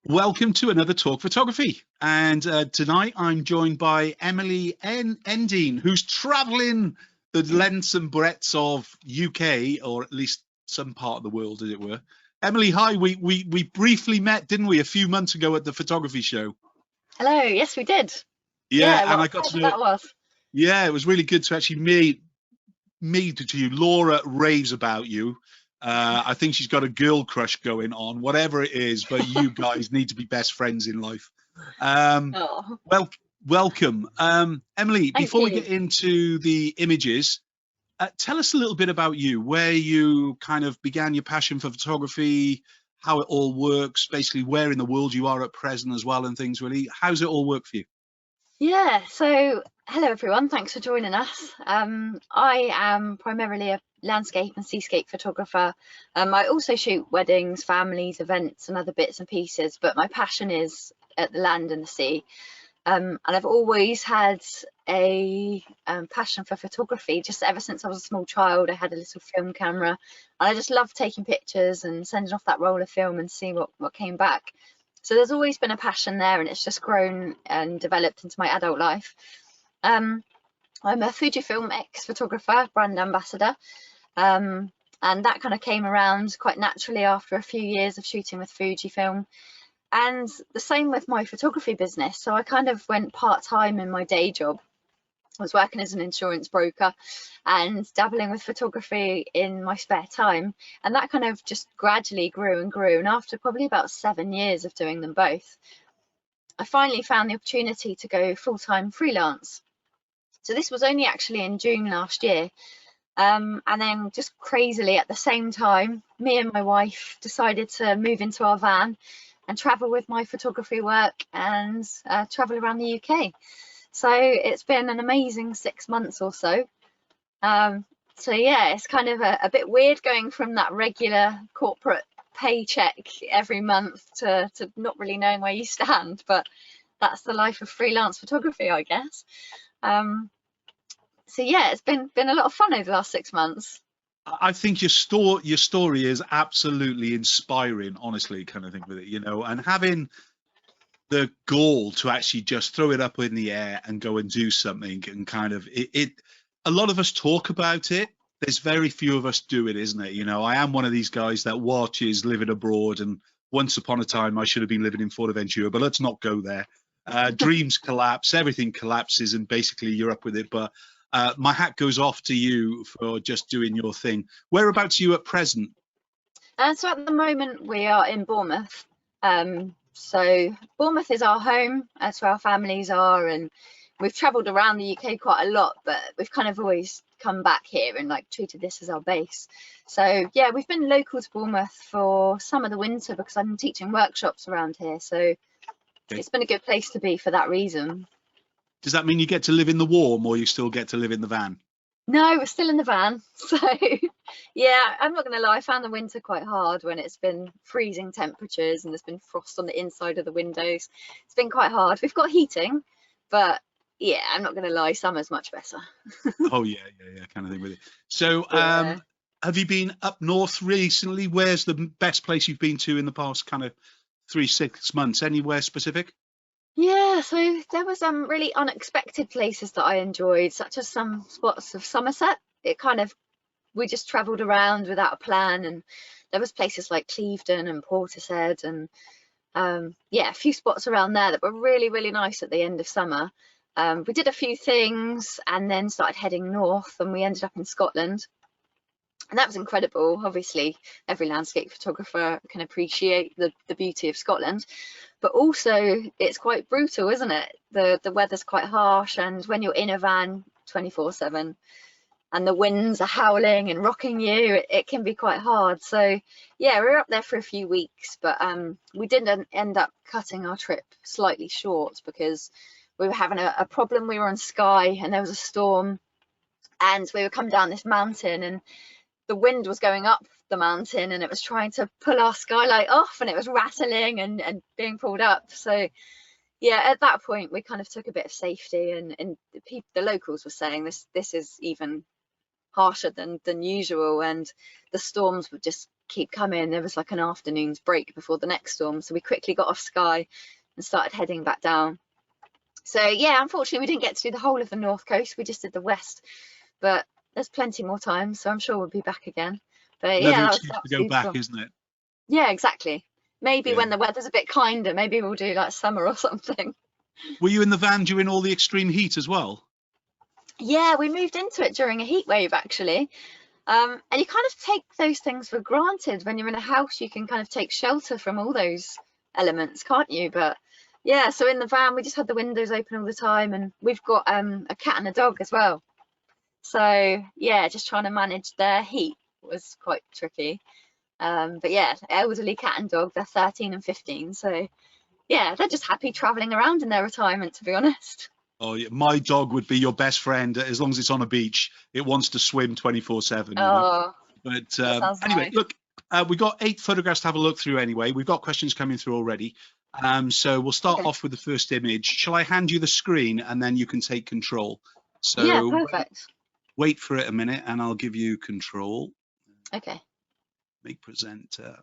Welcome to another Talk Photography. And tonight I'm joined by Emily Endean, who's traveling the lengths and breadths of UK, or at least some part of the world, as it were. Emily, hi. We briefly met, didn't we, a few months ago at the photography show? Hello. Yes, we did. Yeah, and What I a got to pleasure know. that was. Yeah, it was really good to actually meet to you. Laura raves about you. I think she's got a girl crush going on, whatever it is, but you guys need to be best friends in life. Oh, Well, welcome. Emily, thank before we you. get into the images, tell us a little bit about you, where you kind of began your passion for photography, how it all works, basically where in the world you are at present as well, and things really. How's it all work for you? So hello everyone. Thanks for joining us. I am primarily a landscape and seascape photographer. I also shoot weddings, families, events, and other bits and pieces. But my passion is at the land and the sea. And I've always had a passion for photography. Just ever since I was a small child, I had a little film camera, and I just loved taking pictures and sending off that roll of film and seeing what came back. So there's always been a passion there, and it's just grown and developed into my adult life. I'm a Fujifilm ex-photographer, brand ambassador, and that kind of came around quite naturally after a few years of shooting with Fujifilm. And the same with my photography business. So I kind of went part-time in my day job. I was working as an insurance broker and dabbling with photography in my spare time. And that kind of just gradually grew and grew. And after probably about 7 years of doing them both, I finally found the opportunity to go full-time freelance. So this was only actually in June last year. And then just crazily at the same time, me and my wife decided to move into our van and travel with my photography work and travel around the UK. So it's been an amazing 6 months or so. So yeah, it's kind of a bit weird going from that regular corporate paycheck every month to not really knowing where you stand, but that's the life of freelance photography, I guess. So yeah, it's been a lot of fun over the last 6 months. I think your story is absolutely inspiring, honestly, kind of thing with it, and having the goal to actually just throw it up in the air and go and do something and kind of it a lot of us talk about it. There's very few of us do it, isn't it? I am one of these guys that watches living abroad, and once upon a time I should have been living in Fuerteventura, but let's not go there. Dreams collapse, everything collapses, and basically you're up with it. But my hat goes off to you for just doing your thing. Whereabouts are you at present? So at the moment we are in Bournemouth. So Bournemouth is our home, that's where our families are, and we've travelled around the UK quite a lot, but we've kind of always come back here and like treated this as our base. So yeah, we've been local to Bournemouth for some of the winter because I'm teaching workshops around here. So it's been a good place to be for that reason. Does that mean you get to live in the warm, or you still get to live in the van? No, we're still in the van. So yeah, I'm not gonna lie, I found the winter quite hard when it's been freezing temperatures and there's been frost on the inside of the windows. It's been quite hard. We've got heating, but yeah, I'm not gonna lie, summer's much better. Oh yeah, kind of thing with it. So Yeah. have you been up north recently? Where's the best place you've been to in the past kind of 3-6 months? Anywhere specific? Yeah, so there was some really unexpected places that I enjoyed, such as some spots of Somerset. It kind of we just travelled around without a plan, and there was places like Clevedon and Portishead and yeah, a few spots around there that were really, really nice at the end of summer. We did a few things and then started heading north, and we ended up in Scotland. And that was incredible. Obviously, every landscape photographer can appreciate the beauty of Scotland, but also it's quite brutal, isn't it? The weather's quite harsh, and when you're in a van 24/7 and the winds are howling and rocking you, it can be quite hard. So yeah, we were up there for a few weeks, but we did end up cutting our trip slightly short because we were having a problem. We were on Skye and there was a storm, and we were coming down this mountain, and the wind was going up the mountain and it was trying to pull our skylight off, and it was rattling and being pulled up. So yeah, at that point we kind of took a bit of safety, and the locals were saying this is even harsher than usual, and the storms were just keep coming. There was like an afternoon's break before the next storm, so we quickly got off Skye and started heading back down. So yeah, unfortunately we didn't get to do the whole of the north coast, we just did the west, but there's plenty more time, so I'm sure we'll be back again. But Another yeah, excuse to go back, isn't it? Yeah, exactly. Maybe Yeah. when the weather's a bit kinder, maybe we'll do like summer or something. Were you in the van during all the extreme heat as well? Yeah, we moved into it during a heat wave actually. And you kind of take those things for granted when you're in a house. You can kind of take shelter from all those elements, can't you? But yeah, so in the van we just had the windows open all the time, and we've got a cat and a dog as well. So yeah, just trying to manage their heat was quite tricky. But yeah, elderly cat and dog, they're 13 and 15, so yeah, they're just happy traveling around in their retirement, to be honest. Oh, yeah. My dog would be your best friend as long as it's on a beach. It wants to swim 24/7. Oh, But anyway, nice. look, we got 8 photographs to have a look through anyway. We've got questions coming through already. So we'll start off with the first image. Shall I hand you the screen and then you can take control? So Yeah, perfect. Wait for it a minute and I'll give you control. Okay. Make presenter.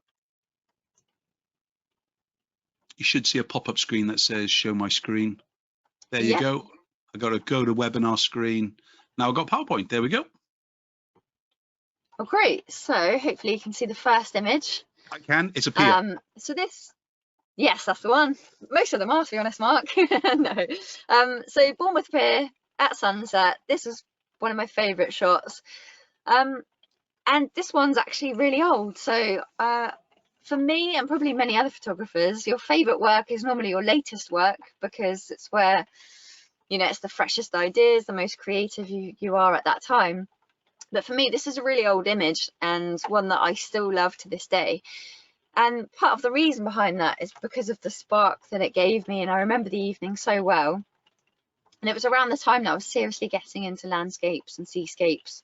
You should see a pop-up screen that says show my screen. There you go. I got to go to webinar screen. Now I've got PowerPoint. There we go. Well, great. So hopefully you can see the first image. I can. It's a pier. So this, yes, that's the one. Most of them are, to be honest, Mark. No. So Bournemouth Pier at sunset. This is one of my favourite shots. And this one's actually really old. So for me and probably many other photographers, your favourite work is normally your latest work, because it's where, you know, it's the freshest ideas, the most creative you are at that time. But for me, this is a really old image and one that I still love to this day. And part of the reason behind that is because of the spark that it gave me. And I remember the evening so well. And it was around the time that I was seriously getting into landscapes and seascapes.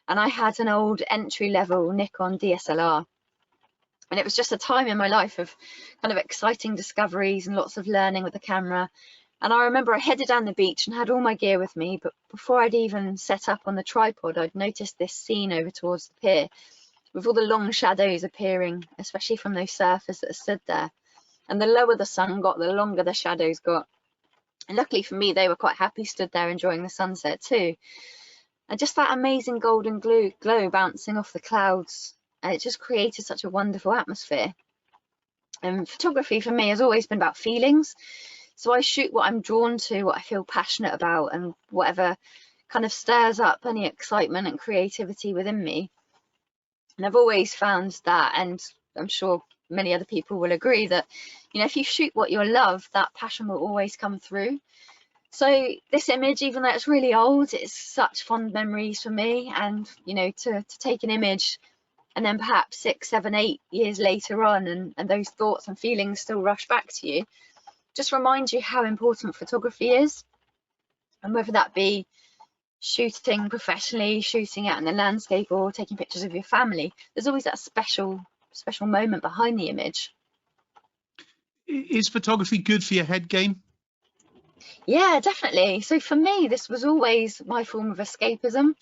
And I had an old entry-level Nikon DSLR. And it was just a time in my life of kind of exciting discoveries and lots of learning with the camera. And I remember I headed down the beach and had all my gear with me, but before I'd even set up on the tripod, I'd noticed this scene over towards the pier with all the long shadows appearing, especially from those surfers that stood there. And the lower the sun got, the longer the shadows got. And luckily for me, they were quite happy stood there enjoying the sunset too. And just that amazing golden glow bouncing off the clouds. And it just created such a wonderful atmosphere. And photography for me has always been about feelings. So I shoot what I'm drawn to, what I feel passionate about, and whatever kind of stirs up any excitement and creativity within me. And I've always found that, and I'm sure many other people will agree, that, you know, if you shoot what you love, that passion will always come through. So this image, even though it's really old, it's such fond memories for me. And, you know, to take an image and then perhaps 6, 7, 8 years later on, and those thoughts and feelings still rush back to you, just reminds you how important photography is. And whether that be shooting professionally, shooting out in the landscape, or taking pictures of your family, there's always that special moment behind the image. Is photography good for your head game? Yeah, definitely. So for me, this was always my form of escapism.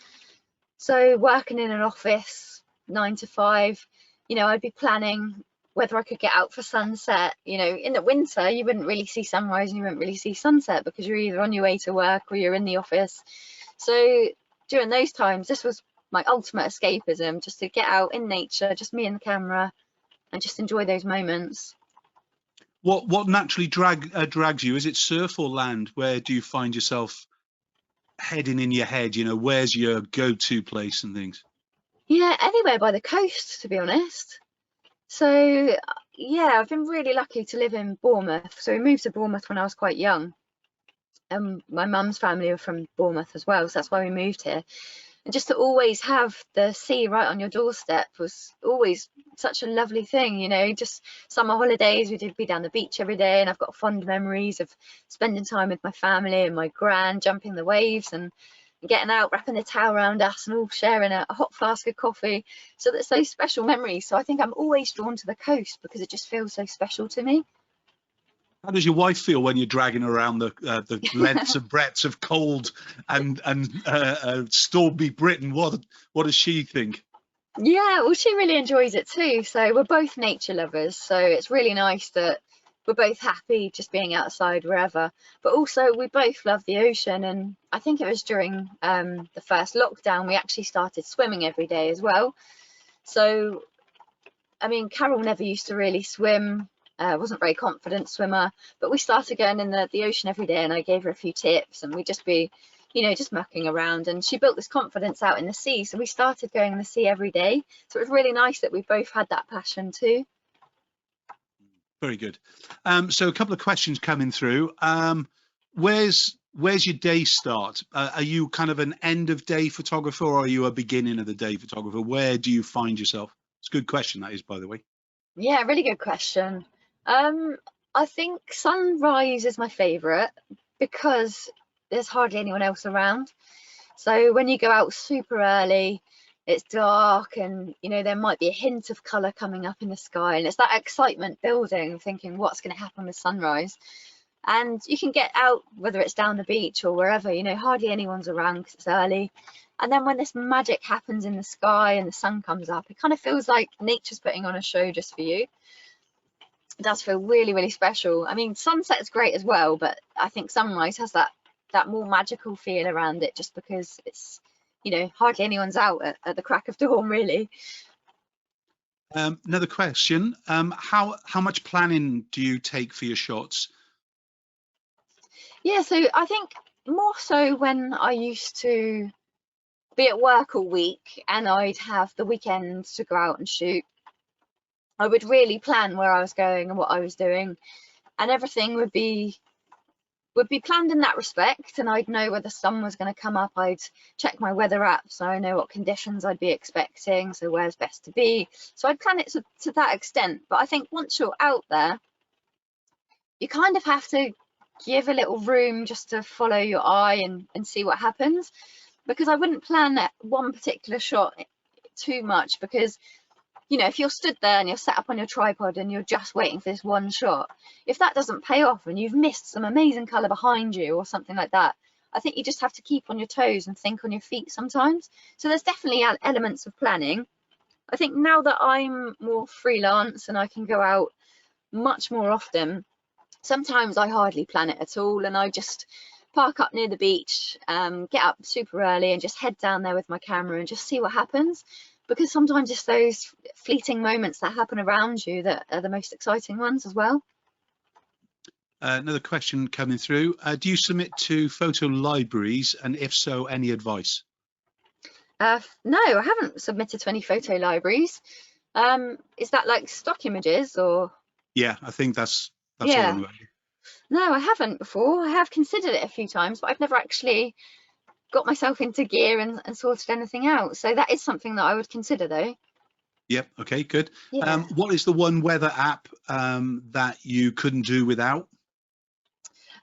So working in an office 9 to 5, you know, I'd be planning whether I could get out for sunset. You know, in the winter you wouldn't really see sunrise and you wouldn't really see sunset because you're either on your way to work or you're in the office. So during those times, this was my ultimate escapism, just to get out in nature, just me and the camera, and just enjoy those moments. What naturally drags you? Is it surf or land? Where do you find yourself heading in your head? You know, where's your go-to place and things? Yeah, anywhere by the coast, to be honest. So yeah, I've been really lucky to live in Bournemouth. So we moved to Bournemouth when I was quite young. My mum's family are from Bournemouth as well, so that's why we moved here. And just to always have the sea right on your doorstep was always such a lovely thing, you know. Just summer holidays, we'd be down the beach every day, and I've got fond memories of spending time with my family and my gran, jumping the waves and getting out, wrapping the towel around us and all sharing a hot flask of coffee. So that's those special memories. So I think I'm always drawn to the coast because it just feels so special to me. How does your wife feel when you're dragging around the lengths and breadths of cold and stormy Britain? What does she think? Yeah, well, she really enjoys it too. So we're both nature lovers. So it's really nice that we're both happy just being outside wherever. But also, we both love the ocean. And I think it was during the first lockdown, we actually started swimming every day as well. So, I mean, Carol never used to really swim, wasn't a very confident swimmer, but we started going in the ocean every day and I gave her a few tips and we'd just be, just mucking around, and she built this confidence out in the sea. So we started going in the sea every day. So it was really nice that we both had that passion too. Very good. So a couple of questions coming through. Where's your day start? Are you kind of an end of day photographer, or are you a beginning of the day photographer? Where do you find yourself? It's a good question, that is, by the way. Yeah, really good question. I think sunrise is my favorite because there's hardly anyone else around. So when you go out super early, it's dark and there might be a hint of colour coming up in the sky, and it's that excitement building, thinking what's going to happen with sunrise. And you can get out, whether it's down the beach or wherever, hardly anyone's around because it's early. And then when this magic happens in the sky and the sun comes up, it kind of feels like nature's putting on a show just for you. It does feel really, really special. I mean, sunset's great as well, but I think sunrise has that more magical feel around it, just because it's hardly anyone's out at the crack of dawn, really. Another question. How much planning do you take for your shots? Yeah, so I think more so when I used to be at work all week and I'd have the weekends to go out and shoot, I would really plan where I was going and what I was doing, and everything would be planned in that respect, and I'd know where the sun was going to come up. I'd check my weather app so I know what conditions I'd be expecting, so where's best to be. So I'd plan it to that extent. But I think once you're out there, you kind of have to give a little room just to follow your eye and see what happens, because I wouldn't plan that one particular shot too much, because if you're stood there and you're set up on your tripod and you're just waiting for this one shot, if that doesn't pay off and you've missed some amazing colour behind you or something like that, I think you just have to keep on your toes and think on your feet sometimes. So there's definitely elements of planning. I think now that I'm more freelance and I can go out much more often, sometimes I hardly plan it at all, and I just park up near the beach, get up super early and just head down there with my camera and just see what happens. Because sometimes it's those fleeting moments that happen around you that are the most exciting ones as well. Another question coming through. Do you submit to photo libraries, and if so, any advice? No, I haven't submitted to any photo libraries. Is that like stock images or? Yeah, I think that's Yeah. all about. No, I haven't before. I have considered it a few times, but I've never actually got myself into gear and sorted anything out. So that is something that I would consider, though. Yep. Okay. Good. Yeah. What is the one weather app that you couldn't do without?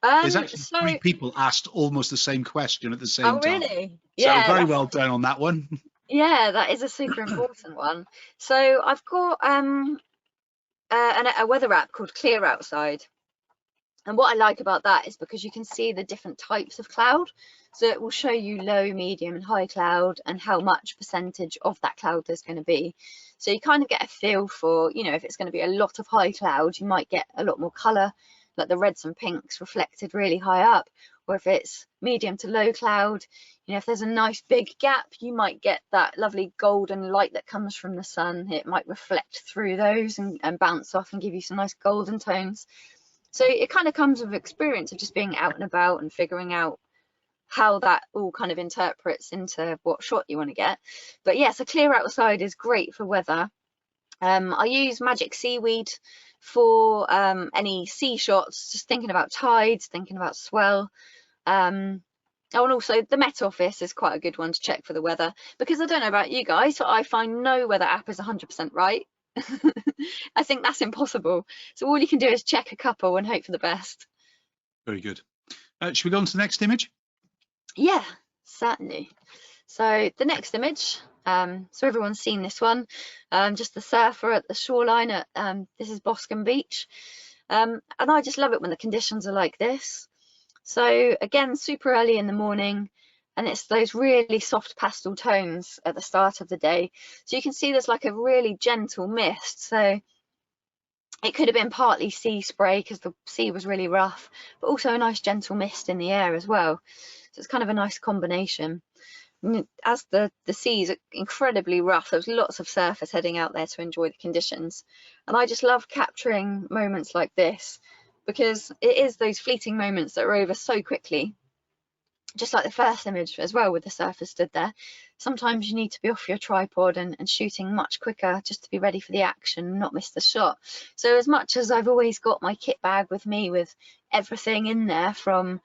There's actually three people asked almost the same question at the same time. Oh, really? Yeah. So very well done on that one. Yeah, that is a super important one. So I've got a weather app called Clear Outside. And what I like about that is because you can see the different types of cloud. So it will show you low, medium and high cloud and how much percentage of that cloud there's going to be. So you kind of get a feel for, if it's going to be a lot of high cloud, you might get a lot more colour, like the reds and pinks reflected really high up. Or if it's medium to low cloud, if there's a nice big gap, you might get that lovely golden light that comes from the sun. It might reflect through those and bounce off and give you some nice golden tones. So it kind of comes with experience of just being out and about and figuring out how that all kind of interprets into what shot you want to get. But yeah, so Clear Outside is great for weather. I use Magic Seaweed for any sea shots, just thinking about tides, thinking about swell. Oh, and also the Met Office is quite a good one to check for the weather, because I don't know about you guys, but I find no weather app is 100% right. I think that's impossible. So all you can do is check a couple and hope for the best. Very good. Should we go on to the next image? Yeah, certainly. So the next image, so everyone's seen this one, just the surfer at the shoreline at this is Boscombe Beach, and I just love it when the conditions are like this. So again, super early in the morning, and it's those really soft pastel tones at the start of the day. So you can see there's like a really gentle mist. So it could have been partly sea spray because the sea was really rough, but also a nice gentle mist in the air as well. So it's kind of a nice combination. As the seas are incredibly rough, there's lots of surfers heading out there to enjoy the conditions, and I just love capturing moments like this because it is those fleeting moments that are over so quickly, just like the first image as well with the surfers stood there. Sometimes you need to be off your tripod and shooting much quicker just to be ready for the action and not miss the shot. So as much as I've always got my kit bag with me with everything in there, from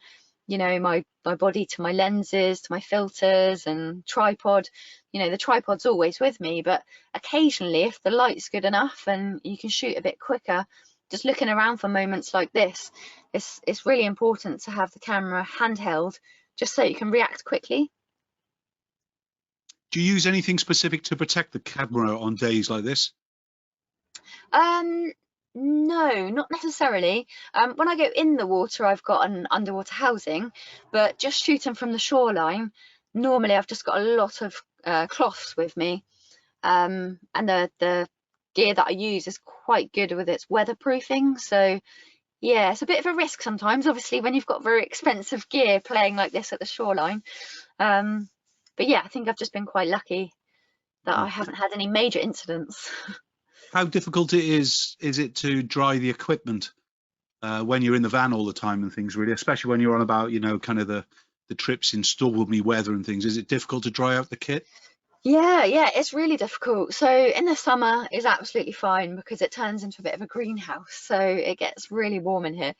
my body to my lenses to my filters and tripod, the tripod's always with me, but occasionally if the light's good enough and you can shoot a bit quicker, just looking around for moments like this, it's really important to have the camera handheld just so you can react quickly. Do you use anything specific to protect the camera on days like this? No, not necessarily. When I go in the water, I've got an underwater housing, but just shooting from the shoreline, normally I've just got a lot of cloths with me, and the gear that I use is quite good with its weatherproofing. So yeah, it's a bit of a risk sometimes, obviously, when you've got very expensive gear playing like this at the shoreline. But yeah, I think I've just been quite lucky that I haven't had any major incidents. How difficult is it to dry the equipment when you're in the van all the time and things, really, especially when you're on about, kind of the trips in stormy weather and things? Is it difficult to dry out the kit? Yeah, it's really difficult. So in the summer is absolutely fine because it turns into a bit of a greenhouse, so it gets really warm in here.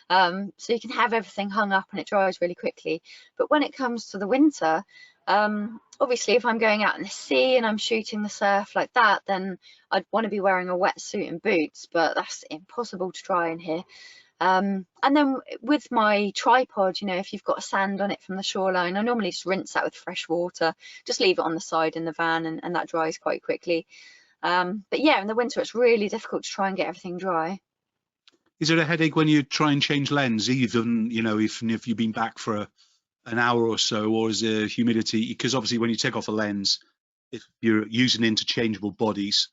So you can have everything hung up and it dries really quickly. But when it comes to the winter, obviously if I'm going out in the sea and I'm shooting the surf like that, then I'd want to be wearing a wetsuit and boots, but that's impossible to dry in here. And then with my tripod, if you've got sand on it from the shoreline, I normally just rinse that with fresh water, just leave it on the side in the van, and that dries quite quickly. But yeah, in the winter it's really difficult to try and get everything dry. Is it a headache when you try and change lens, even if you've been back for an hour or so, or is there humidity? Because obviously when you take off a lens, if you're using interchangeable bodies,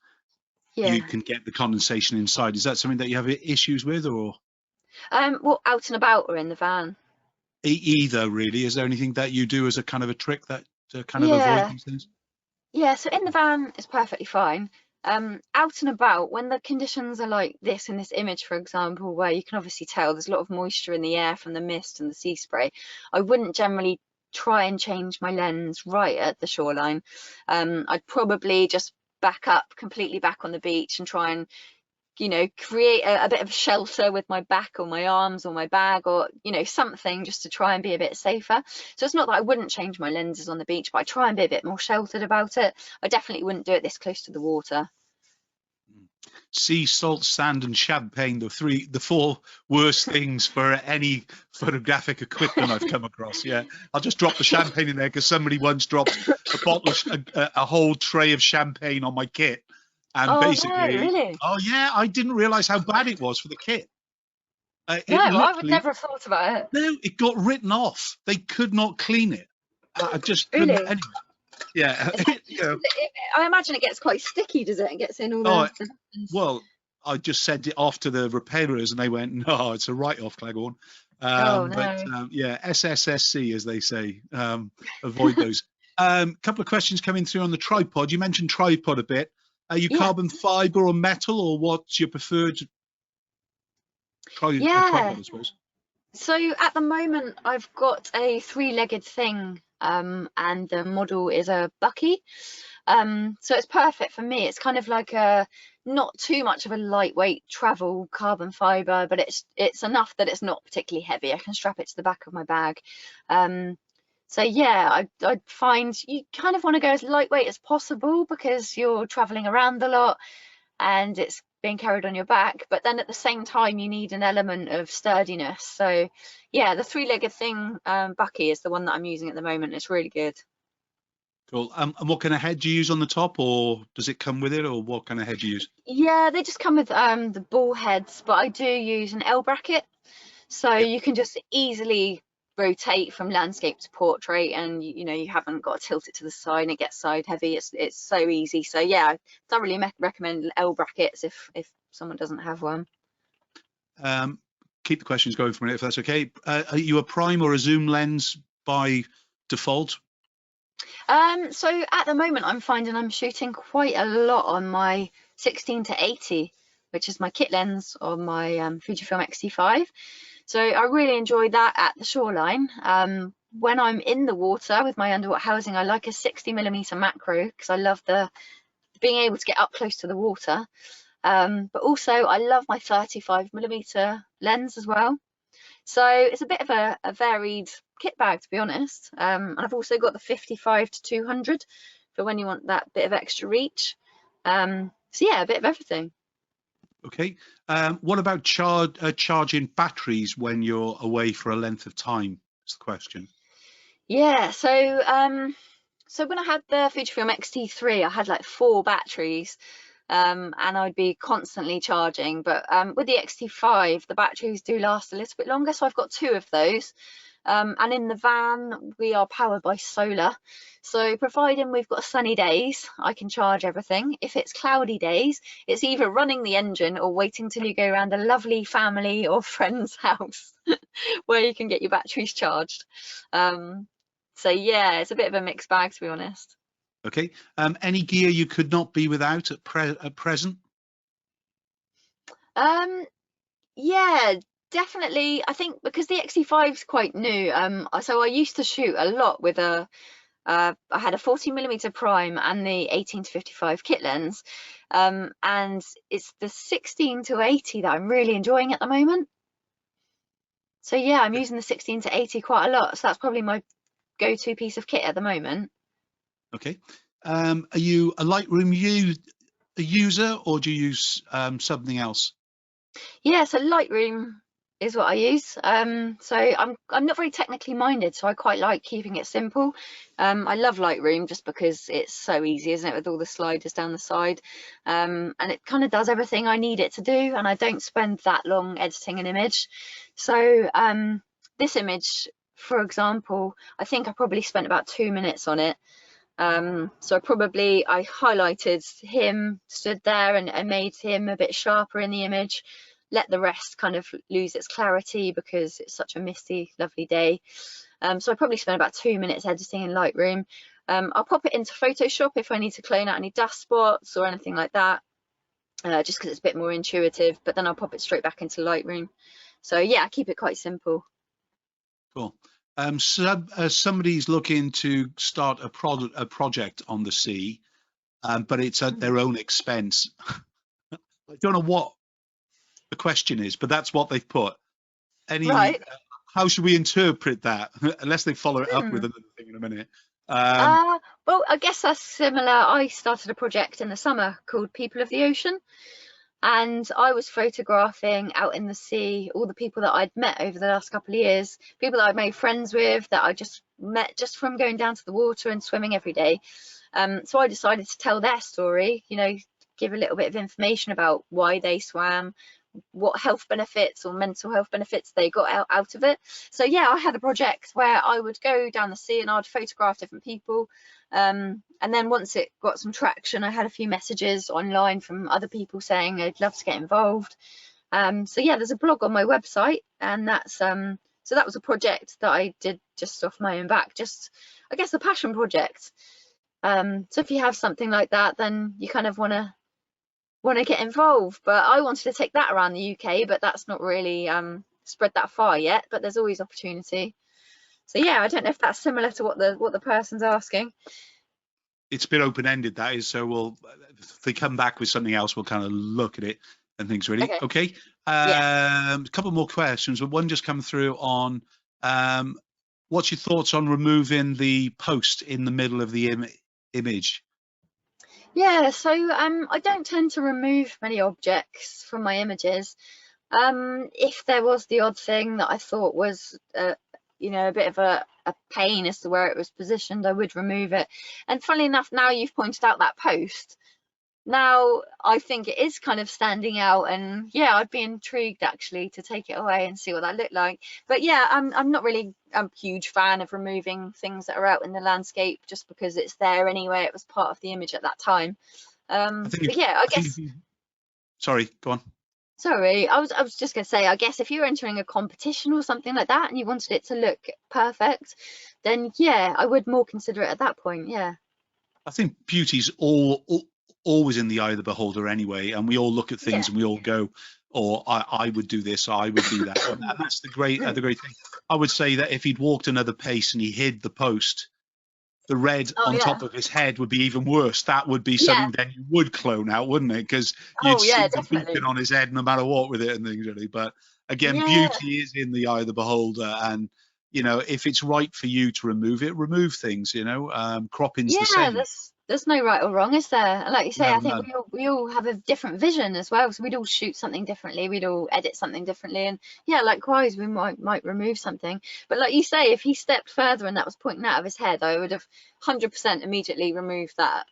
you can get the condensation inside. Is that something that you have issues with, or? Well, out and about or in the van? Either, really. Is there anything that you do as a kind of a trick that to kind of avoid these things? Yeah, so in the van it's perfectly fine. Out and about, when the conditions are like this, in this image, for example, where you can obviously tell there's a lot of moisture in the air from the mist and the sea spray, I wouldn't generally try and change my lens right at the shoreline. I'd probably just back up completely back on the beach and try and create a bit of shelter with my back or my arms or my bag, or something just to try and be a bit safer. So it's not that I wouldn't change my lenses on the beach, but I try and be a bit more sheltered about it. I definitely wouldn't do it this close to the water. Sea, salt, sand and champagne, the four worst things for any photographic equipment I've come across. Yeah, I'll just drop the champagne in there because somebody once dropped a whole tray of champagne on my kit. And basically, no, really? oh yeah, I didn't realize how bad it was for the kit. No, I would never have thought about it. No, it got written off. They could not clean it. I just really? couldn't. Anyway, yeah. I imagine it gets quite sticky, does it? It gets in all the... Well, I just sent it off to the repairers and they went, no, it's a write-off, Cleghorn. No. But yeah, SSSC, as they say, avoid those. Couple of questions coming through on the tripod. You mentioned tripod a bit. Are you carbon fiber or metal, or what's your preferred tripod, I suppose? So at the moment I've got a three-legged thing, and the model is a bucky. So it's perfect for me. It's kind of like a not too much of a lightweight travel carbon fiber, but it's enough that it's not particularly heavy. I can strap it to the back of my bag. So yeah, I'd find you kind of want to go as lightweight as possible because you're traveling around a lot and it's being carried on your back, but then at the same time you need an element of sturdiness. So yeah, the three-legged thing, bucky, is the one that I'm using at the moment. It's really good. Cool. And what kind of head do you use on the top, or does it come with it, or what kind of head do you use? Yeah, they just come with the ball heads, but I do use an L bracket, so you can just easily rotate from landscape to portrait, and you know, you haven't got to tilt it to the side and it gets side heavy. It's so easy. So yeah, I thoroughly recommend L brackets if someone doesn't have one. Keep the questions going for a minute if that's okay. Are you a prime or a zoom lens by default? So at the moment I'm finding I'm shooting quite a lot on my 16-80, which is my kit lens on my Fujifilm X-T5. So I really enjoy that at the shoreline. When I'm in the water with my underwater housing, I like a 60mm macro because I love the being able to get up close to the water. But also I love my 35mm lens as well. So it's a bit of a varied kit bag, to be honest. And I've also got the 55-200 for when you want that bit of extra reach. So yeah, a bit of everything. Okay. What about charging batteries when you're away for a length of time? Is the question. Yeah. So when I had the Fujifilm X-T3, I had like 4 batteries. And I'd be constantly charging, but with the X-T5 the batteries do last a little bit longer, so I've got 2 of those. And in the van we are powered by solar, so providing we've got sunny days I can charge everything. If it's cloudy days, it's either running the engine or waiting till you go around a lovely family or friend's house where you can get your batteries charged. So yeah, it's a bit of a mixed bag, to be honest. Okay. Any gear you could not be without at present? Yeah, definitely. I think because the X-T5 is quite new, so I used to shoot a lot with I had a 40mm prime and the 18-55 kit lens, and it's the 16-80 that I'm really enjoying at the moment. So yeah, I'm using the 16-80 quite a lot, so that's probably my go-to piece of kit at the moment. Okay. Are you a Lightroom user, or do you use something else? Yeah, so Lightroom is what I use. So I'm not very technically minded, so I quite like keeping it simple. I love Lightroom just because it's so easy, isn't it, with all the sliders down the side, and it kind of does everything I need it to do, and I don't spend that long editing an image. So this image, for example, I think I probably spent about 2 minutes on it. So I highlighted him stood there and made him a bit sharper in the image, let the rest kind of lose its clarity because it's such a misty, lovely day. So I probably spent about 2 minutes editing in Lightroom. I'll pop it into Photoshop if I need to clone out any dust spots or anything like that, just because it's a bit more intuitive, but then I'll pop it straight back into Lightroom. So yeah, I keep it quite simple. Cool. Somebody's looking to start a project on the sea, but it's at their own expense. I don't know what the question is, but that's what they've put. Right. How should we interpret that? Unless they follow it up with another thing in a minute. Well, I guess that's similar. I started a project in the summer called People of the Ocean, and I was photographing out in the sea all the people that I'd met over the last couple of years, people that I'd made friends with, that I just met just from going down to the water and swimming every day. So I decided to tell their story, you know, give a little bit of information about why they swam, what health benefits or mental health benefits they got out of it. So yeah, I had a project where I would go down the sea and I'd photograph different people, and then once it got some traction, I had a few messages online from other people saying they'd love to get involved. So yeah, there's a blog on my website, and that's so that was a project that I did just off my own back, just I guess a passion project. So if you have something like that, then you kind of want to get involved. But I wanted to take that around the UK, but that's not really spread that far yet, but there's always opportunity. So yeah, I don't know if that's similar to what the person's asking. It's a bit open-ended, that is, so if they come back with something else, we'll kind of look at it and things really. Okay. A couple more questions, but one just come through on what's your thoughts on removing the post in the middle of the image? Yeah, so I don't tend to remove many objects from my images. If there was the odd thing that I thought was you know, a bit of a pain as to where it was positioned, I would remove it. And funnily enough, now you've pointed out that post, now I think it is kind of standing out, and yeah, I'd be intrigued actually to take it away and see what that looked like. But yeah, I'm not really a huge fan of removing things that are out in the landscape just because it's there anyway. It was part of the image at that time. I think But yeah, I think guess. sorry, go on. Sorry, I was just gonna say, I guess if you're entering a competition or something like that and you wanted it to look perfect, then yeah, I would more consider it at that point. Yeah. I think beauty's always in the eye of the beholder anyway, and we all look at Yeah. things and we all go, or I would do this, or I would do that, and that's the great thing. I would say that if he'd walked another pace and he hid the post, the red Oh on yeah. top of his head would be even worse. That would be Yeah. something then you would clone out, wouldn't it? Because you'd Oh see yeah, the beacon definitely. on his head no matter what with it and things really. But again, Yeah. beauty is in the eye of the beholder, and if it's right for you to remove it, remove things. Cropping's the Yeah, same. there's no right or wrong, is there? And like you say, I No, think none. we all have a different vision as well. So we'd all shoot something differently, we'd all edit something differently, and yeah, likewise, we might remove something. But like you say, if he stepped further and that was pointing out of his head, I would have 100% immediately removed that.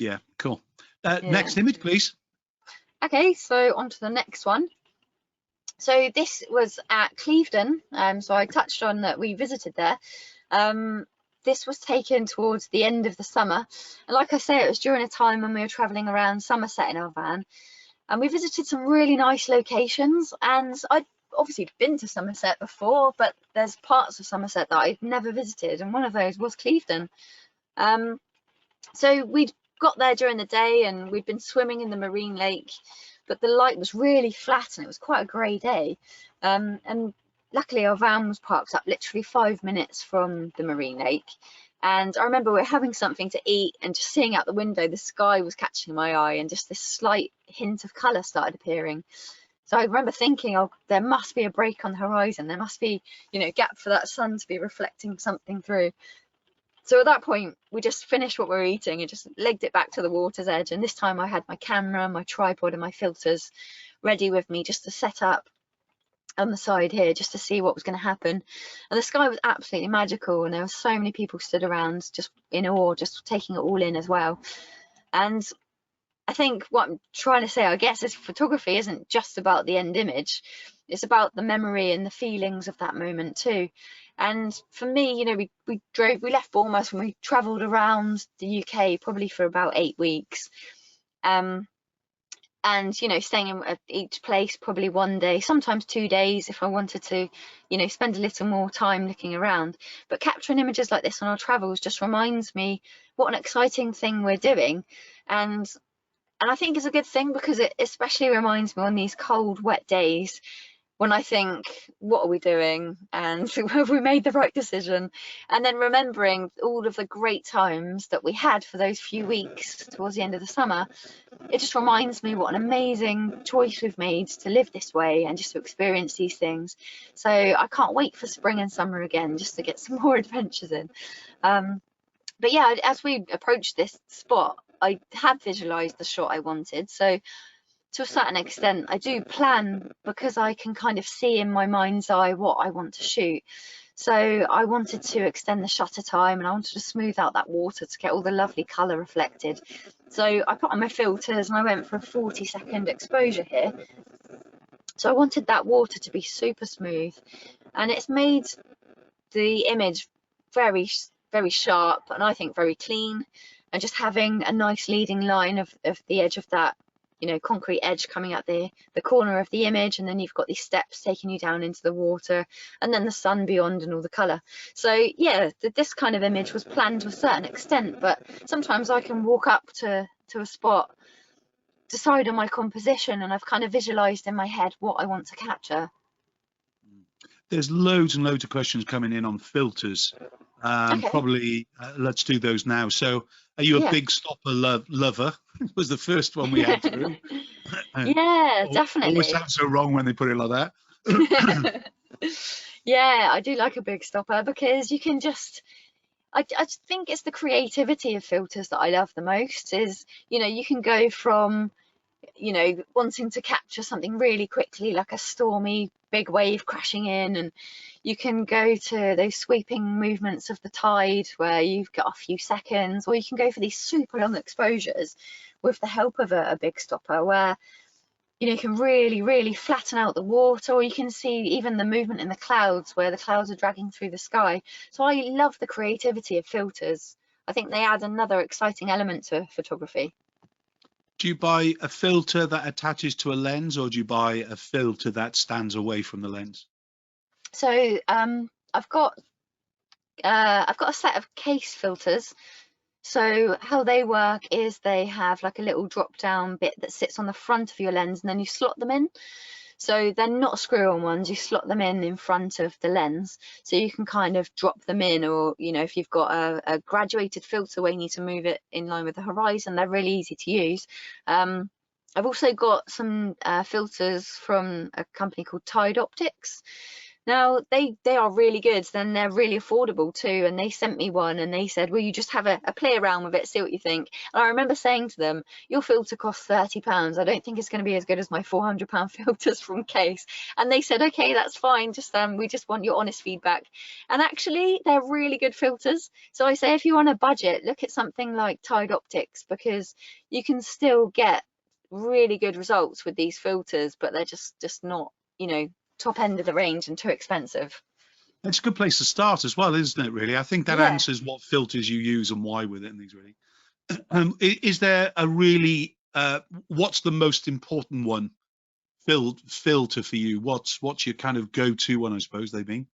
Yeah, cool. Yeah. Next image, please. Okay, so on to the next one. So this was at Clevedon. So I touched on that we visited there. This was taken towards the end of the summer, and like I say, it was during a time when we were traveling around Somerset in our van, and we visited some really nice locations. And I'd obviously been to Somerset before, but there's parts of Somerset that I'd never visited, and one of those was Clevedon. So we'd got there during the day and we'd been swimming in the marine lake, but the light was really flat and it was quite a grey day. And luckily our van was parked up literally 5 minutes from the marine lake. And I remember we were having something to eat and just seeing out the window, the sky was catching my eye and just this slight hint of colour started appearing. So I remember thinking, oh, there must be a break on the horizon. There must be, gap for that sun to be reflecting something through. So at that point, we just finished what we were eating and just legged it back to the water's edge. And this time I had my camera, my tripod and my filters ready with me just to set up on the side here just to see what was going to happen. And the sky was absolutely magical and there were so many people stood around just in awe, just taking it all in as well. And I think what I'm trying to say, I guess, is photography isn't just about the end image. It's about the memory and the feelings of that moment too. And for me, we left Bournemouth and we travelled around the UK probably for about 8 weeks. And staying in at each place probably one day, sometimes 2 days if I wanted to, spend a little more time looking around. But capturing images like this on our travels just reminds me what an exciting thing we're doing. And I think it's a good thing because it especially reminds me on these cold, wet days when I think, what are we doing? And have we made the right decision? And then remembering all of the great times that we had for those few weeks towards the end of the summer, it just reminds me what an amazing choice we've made to live this way and just to experience these things. So I can't wait for spring and summer again, just to get some more adventures in. But yeah, as we approached this spot, I had visualized the shot I wanted. So to a certain extent, I do plan because I can kind of see in my mind's eye what I want to shoot. So I wanted to extend the shutter time and I wanted to smooth out that water to get all the lovely colour reflected. So I put on my filters and I went for a 40-second exposure here. So I wanted that water to be super smooth, and it's made the image very, very sharp and I think very clean, and just having a nice leading line of the edge of that concrete edge coming at the corner of the image, and then you've got these steps taking you down into the water and then the sun beyond and all the color. So yeah, this kind of image was planned to a certain extent, but sometimes I can walk up to a spot, decide on my composition, and I've kind of visualized in my head what I want to capture. There's loads and loads of questions coming in on filters. Okay. Probably let's do those now. So are you a Yeah. big stopper lover? Was the first one we had through. Yeah, Always definitely. sounds so wrong when they put it like that. Yeah, I do like a big stopper because you can just, I just think it's the creativity of filters that I love the most. Is you can go from you know, wanting to capture something really quickly, like a stormy big wave crashing in, and you can go to those sweeping movements of the tide where you've got a few seconds, or you can go for these super long exposures with the help of a big stopper where, you know, you can really flatten out the water, or you can see even the movement in the clouds where the clouds are dragging through the sky. So I love the creativity of filters. I think they add another exciting element to photography. Do you buy a filter that attaches to a lens, or do you buy a filter that stands away from the lens? So I've got a set of case filters. So how they work is they have like a little drop down bit that sits on the front of your lens, and then you slot them in. So they're not screw-on ones, you slot them in front of the lens, so you can kind of drop them in, or, you know, if you've got a graduated filter where you need to move it in line with the horizon, they're really easy to use. I've also got some filters from a company called Tide Optics. Now they are really good, then they're really affordable too, and they sent me one and they said, will you just have a play around with it, see what you think. And I remember saying to them, your filter costs £30, I don't think it's going to be as good as my £400 filters from Case. And they said, okay, that's fine, just we just want your honest feedback. And actually they're really good filters. So I say, if you're on a budget, look at something like Tide Optics, because you can still get really good results with these filters, but they're just not, you know, top end of the range and too expensive. It's a good place to start as well, isn't it, really? I think that answers what filters you use and why with it and things, really. Is there a really what's the most important one filter for you? What's your kind of go-to one, I suppose they mean?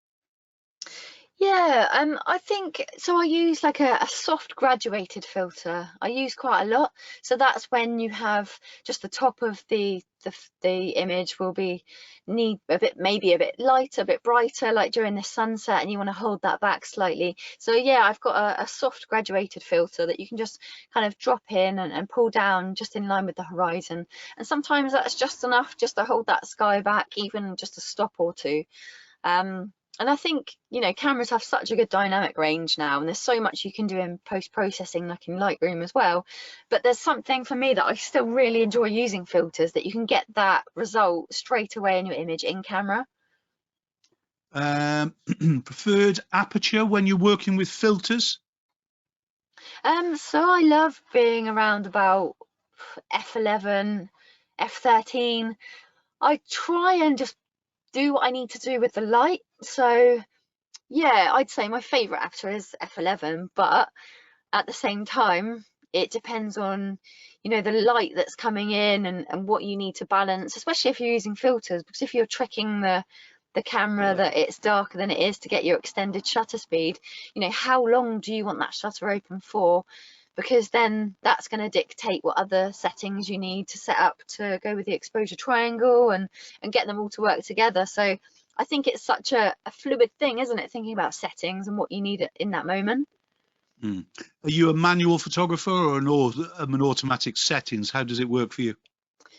Yeah, I think so. I use like a soft graduated filter. I use quite a lot. So that's when you have just the top of the image will need a bit, maybe a bit lighter, a bit brighter, like during the sunset, and you want to hold that back slightly. So yeah, I've got a soft graduated filter that you can just kind of drop in and pull down just in line with the horizon. And sometimes that's just enough just to hold that sky back, even just a stop or two. And I think, you know, cameras have such a good dynamic range now, and there's so much you can do in post-processing, like in Lightroom as well. But there's something for me that I still really enjoy using filters, that you can get that result straight away in your image in camera. Preferred aperture when you're working with filters? So I love being around about f11, f13. I try and just do what I need to do with the light. So yeah, I'd say my favourite aperture is f11, but at the same time, it depends on, you know, the light that's coming in and what you need to balance, especially if you're using filters, because if you're tricking the camera that it's darker than it is to get your extended shutter speed, you know, how long do you want that shutter open for? Because then that's going to dictate what other settings you need to set up to go with the exposure triangle and get them all to work together. So I think it's such a fluid thing, isn't it, thinking about settings and what you need in that moment. Are you a manual photographer or an automatic settings? How does it work for you?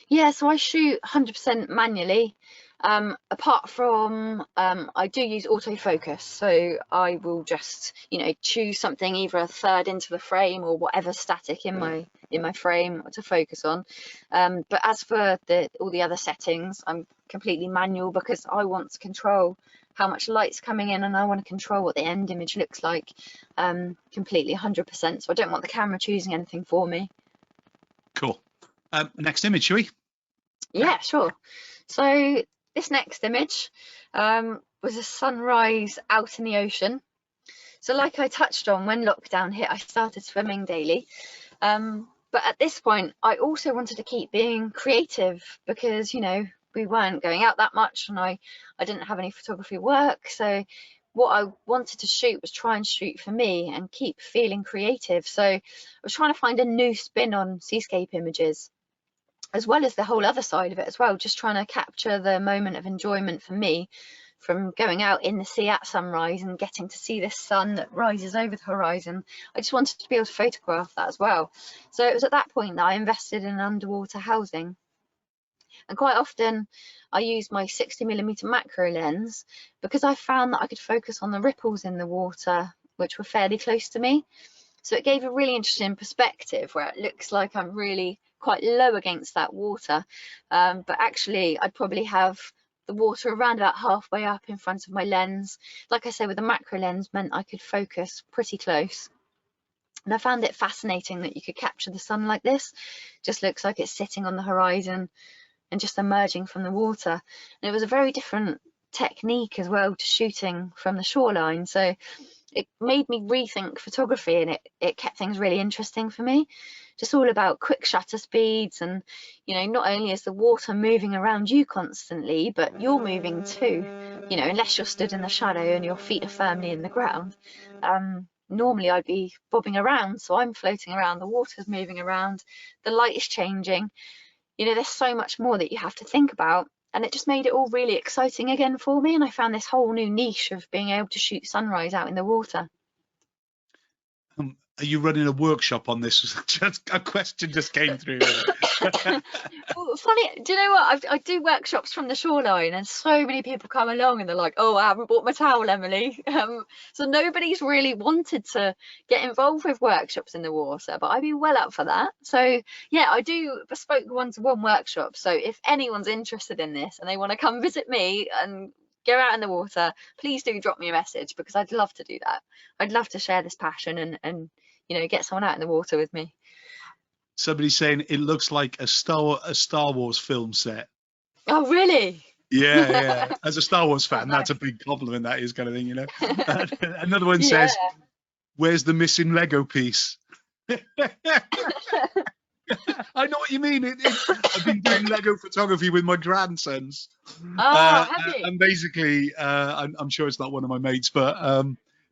Yeah, so I shoot 100% manually. Apart from I do use autofocus, so I will just, you know, choose something, either a third into the frame or whatever static in my frame to focus on. But as for all the other settings, I'm completely manual, because I want to control how much light's coming in, and I want to control what the end image looks like, completely 100%. So I don't want the camera choosing anything for me. Cool. Next image, shall we? Yeah, sure. So this next image was a sunrise out in the ocean. So like I touched on, when lockdown hit, I started swimming daily. But at this point, I also wanted to keep being creative, because, you know, we weren't going out that much, and I didn't have any photography work. So what I wanted to shoot was try and shoot for me and keep feeling creative. So I was trying to find a new spin on seascape images, as well as the whole other side of it as well, just trying to capture the moment of enjoyment for me from going out in the sea at sunrise and getting to see this sun that rises over the horizon. I just wanted to be able to photograph that as well. So it was at that point that I invested in underwater housing. And quite often I use my 60mm macro lens, because I found that I could focus on the ripples in the water, which were fairly close to me. So it gave a really interesting perspective, where it looks like I'm really quite low against that water, but actually I'd probably have the water around about halfway up in front of my lens. Like I say, with the macro lens meant I could focus pretty close. And I found it fascinating that you could capture the sun like this. Just looks like it's sitting on the horizon and just emerging from the water. And it was a very different technique as well to shooting from the shoreline. So it made me rethink photography, and it kept things really interesting for me. Just all about quick shutter speeds, and not only is the water moving around you constantly, but you're moving too, unless you're stood in the shadow and your feet are firmly in the ground. Normally I'd be bobbing around, so I'm floating around, the water's moving around, the light is changing. There's so much more that you have to think about, and it just made it all really exciting again for me, and I found this whole new niche of being able to shoot sunrise out in the water. Are you running a workshop on this? Just a question just came through. Well, funny, do you know what? I do workshops from the shoreline, and so many people come along and they're like, "Oh, I haven't bought my towel, Emily." So nobody's really wanted to get involved with workshops in the water, but I'd be well up for that. So yeah, I do bespoke one-to-one workshops. So if anyone's interested in this and they want to come visit me and go out in the water, please do drop me a message, because I'd love to do that. I'd love to share this passion and get someone out in the water with me. Somebody's saying it looks like a Star Wars film set. Oh, really? Yeah. As a Star Wars fan, nice. That's a big compliment, that is, kind of thing, Another one says, "Where's the missing Lego piece?" I know what you mean. I've been doing Lego photography with my grandsons. Have you? And basically, I'm sure it's not one of my mates, but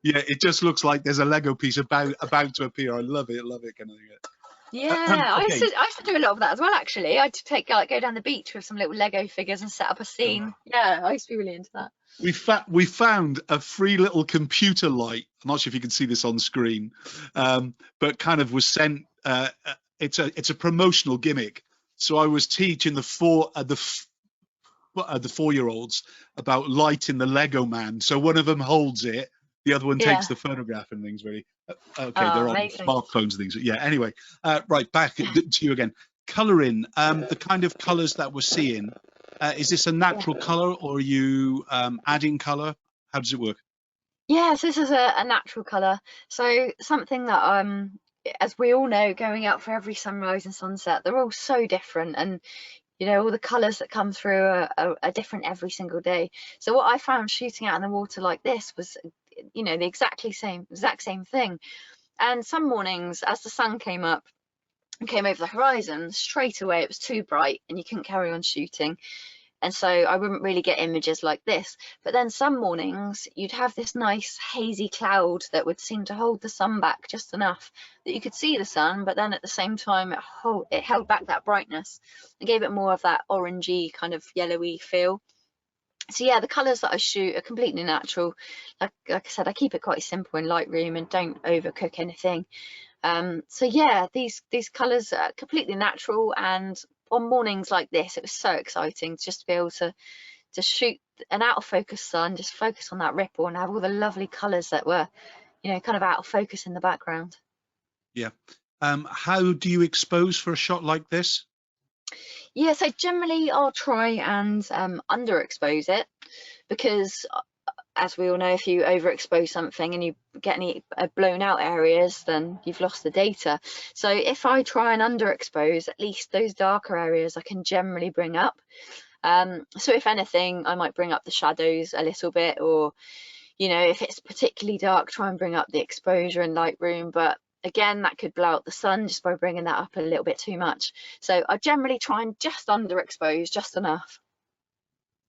yeah, it just looks like there's a Lego piece about to appear. I love it, kind of thing. Yeah, okay. I used to do a lot of that as well, actually. I'd go down the beach with some little Lego figures and set up a scene. Yeah, I used to be really into that. We found a free little computer light. I'm not sure if you can see this on screen, but kind of was sent. It's a promotional gimmick. So I was teaching the 4-year-olds about lighting the Lego man. So one of them holds it, the other one takes the photograph and things. Really, okay, they're on smartphones and things. Yeah. Anyway, right, back to you again. Coloring, the kind of colors that we're seeing. Is this a natural color, or are you adding color? How does it work? Yes, this is a natural color. So something that as we all know, going out for every sunrise and sunset, they're all so different, and all the colors that come through are different every single day. So what I found shooting out in the water like this was, the exact same thing. And some mornings, as the sun came up and came over the horizon, straight away it was too bright and you couldn't carry on shooting. And so I wouldn't really get images like this. But then some mornings you'd have this nice hazy cloud that would seem to hold the sun back just enough that you could see the sun, but then at the same time it held back that brightness and gave it more of that orangey kind of yellowy feel. So yeah, the colours that I shoot are completely natural. Like I said, I keep it quite simple in Lightroom and don't overcook anything. So yeah, these colours are completely natural, and on mornings like this, it was so exciting just to be able to shoot an out of focus sun, just focus on that ripple and have all the lovely colours that were, kind of out of focus in the background. Yeah. How do you expose for a shot like this? Yeah, so generally I'll try and underexpose it, because as we all know, if you overexpose something and you get any blown out areas, then you've lost the data. So if I try and underexpose, at least those darker areas I can generally bring up. So if anything, I might bring up the shadows a little bit, or if it's particularly dark, try and bring up the exposure in Lightroom. But again, that could blow out the sun just by bringing that up a little bit too much. So I generally try and just underexpose just enough.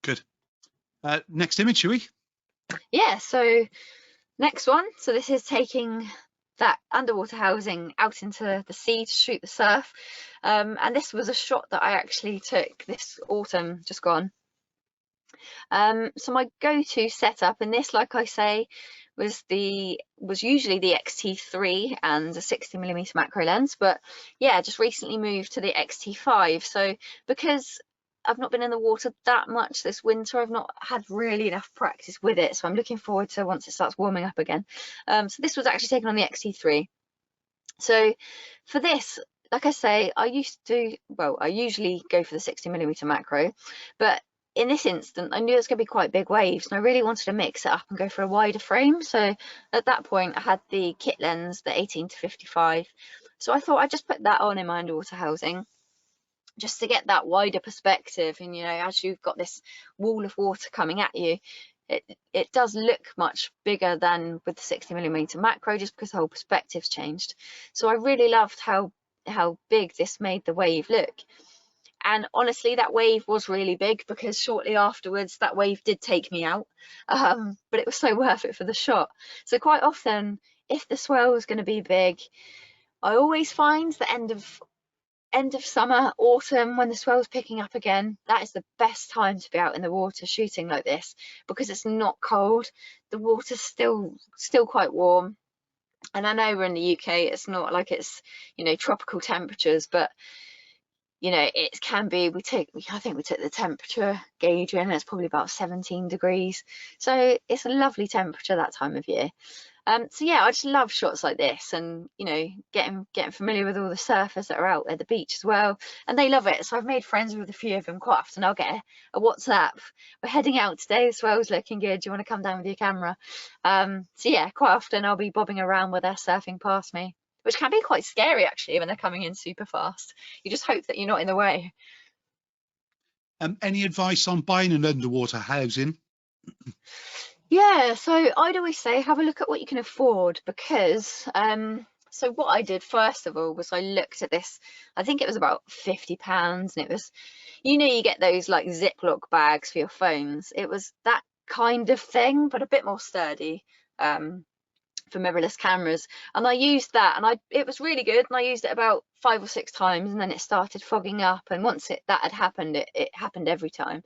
Good. Next image, shall we? Yeah, so next one. So this is taking that underwater housing out into the sea to shoot the surf. And this was a shot that I actually took this autumn, just gone. So my go-to setup in this, like I say, was usually the X-T3 and a 60mm macro lens, but yeah, just recently moved to the X-T5. So because I've not been in the water that much this winter, I've not had really enough practice with it, so I'm looking forward to once it starts warming up again. So this was actually taken on the X-T3. So for this, like I say, I usually go for the 60mm macro, but in this instant I knew it was going to be quite big waves and I really wanted to mix it up and go for a wider frame. So at that point I had the kit lens, the 18 to 55, so I thought I'd just put that on in my underwater housing just to get that wider perspective. And as you've got this wall of water coming at you, it does look much bigger than with the 60mm macro, just because the whole perspective's changed. So I really loved how big this made the wave look. And honestly, that wave was really big, because shortly afterwards that wave did take me out, but it was so worth it for the shot. So quite often, if the swell was going to be big, I always find the end of summer, autumn, when the swell's picking up again, that is the best time to be out in the water shooting like this, because it's not cold, the water's still quite warm. And I know we're in the UK, it's not like it's tropical temperatures, but it can be. I think we took the temperature gauge in, and it's probably about 17 degrees, so it's a lovely temperature that time of year. So yeah, I just love shots like this, and getting familiar with all the surfers that are out at the beach as well, and they love it. So I've made friends with a few of them. Quite often I'll get a WhatsApp, we're heading out today, the swell's looking good, do you want to come down with your camera? So yeah, quite often I'll be bobbing around where they're surfing past me, which can be quite scary actually when they're coming in super fast. You just hope that you're not in the way. Any advice on buying an underwater housing? Yeah, so I'd always say have a look at what you can afford, because so what I did first of all was I looked at this. I think it was about £50, and it was, you get those like Ziploc bags for your phones. It was that kind of thing, but a bit more sturdy, for mirrorless cameras. And I used that, and it was really good, and I used it about 5 or 6 times, and then it started fogging up, and once that had happened, it happened every time.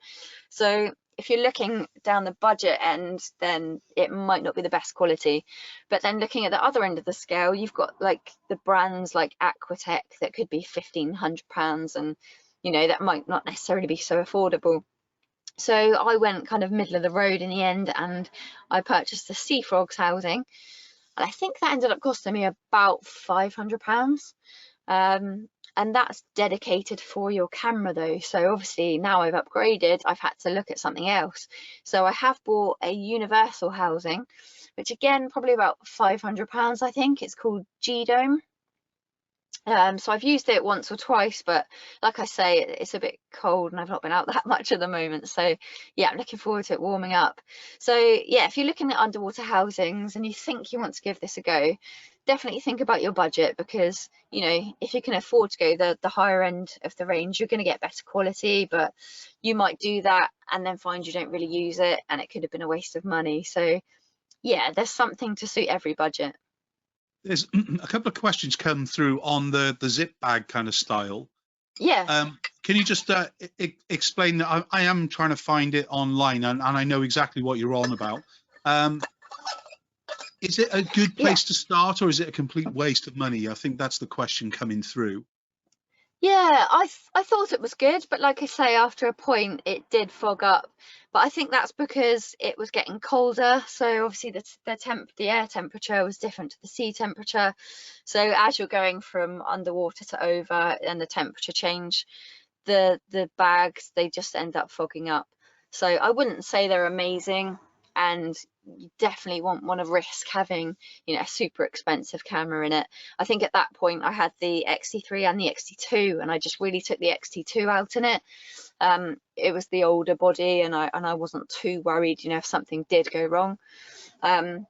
So if you're looking down the budget end, then it might not be the best quality. But then looking at the other end of the scale, you've got like the brands like Aquatech that could be £1,500, and that might not necessarily be so affordable. So I went kind of middle of the road in the end, and I purchased the Sea Frogs housing, and I think that ended up costing me about £500. And that's dedicated for your camera though. So obviously now I've upgraded, I've had to look at something else. So I have bought a universal housing, which again, probably about £500, I think. It's called G-Dome. So I've used it once or twice, but like I say, it's a bit cold and I've not been out that much at the moment. So yeah, I'm looking forward to it warming up. So yeah, if you're looking at underwater housings and you think you want to give this a go, definitely think about your budget, because if you can afford to go the higher end of the range, you're going to get better quality, but you might do that and then find you don't really use it, and it could have been a waste of money. So yeah, there's something to suit every budget. There's a couple of questions come through on the zip bag kind of style. Yeah. Can you just explain that? I am trying to find it online, and I know exactly what you're on about. Is it a good place to start, or is it a complete waste of money? I think that's the question coming through. Yeah, I thought it was good, but like I say, after a point it did fog up. But I think that's because it was getting colder, so obviously the air temperature was different to the sea temperature. So as you're going from underwater to over and the temperature change, the bags, they just end up fogging up. So I wouldn't say they're amazing, and you definitely won't want to risk having a super expensive camera in it. I think at that point I had the XT3 and the XT2, and I just really took the XT2 out in it. It was the older body, and I wasn't too worried if something did go wrong. But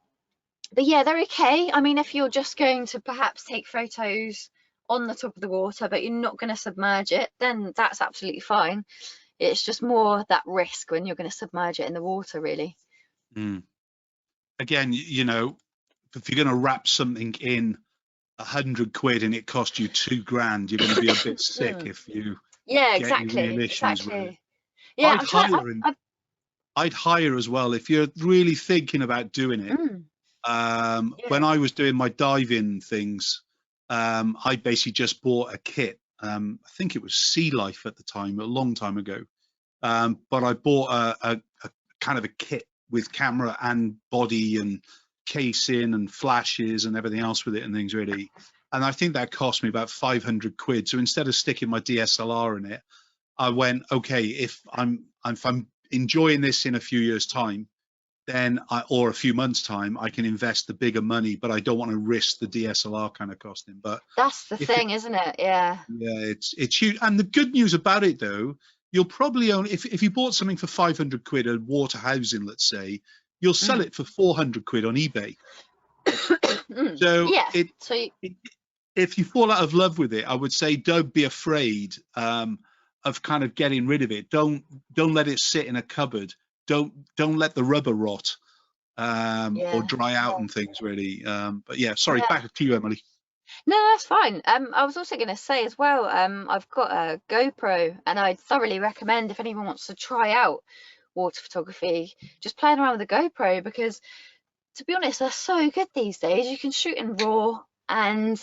yeah, they're okay. I mean, if you're just going to perhaps take photos on the top of the water but you're not going to submerge it, then that's absolutely fine. It's just more that risk when you're going to submerge it in the water, really. Again, if you're going to wrap something in 100 quid and it cost you £2,000, you're going to be a bit sick if you get any real issues with it. Yeah, I'd hire as well if you're really thinking about doing it. When I was doing my diving things, I basically just bought a kit. I think it was Sea Life at the time, a long time ago. But I bought a kind of a kit with camera and body and casing and flashes and everything else with it and things really. and I think that cost me about 500 quid. So instead of sticking my DSLR in it, I went, okay, if I'm enjoying this in a few years' time, then or a few months' time, I can invest the bigger money, but I don't want to risk the DSLR kind of costing. But That's the thing, isn't it? Yeah. Yeah, it's huge. And the good news about it, though, you'll probably only, if you bought something for 500 quid, a water housing, let's say, you'll sell it for 400 quid on eBay. So yeah. if you fall out of love with it, I would say don't be afraid of kind of getting rid of it. Don't let it sit in a cupboard. Don't let the rubber rot or dry out and things, really. But yeah, sorry, back to you, Emily. No, that's fine. I was also going to say as well, I've got a GoPro, and I'd thoroughly recommend if anyone wants to try out water photography, just playing around with a GoPro, because to be honest, they're so good these days. You can shoot in RAW, and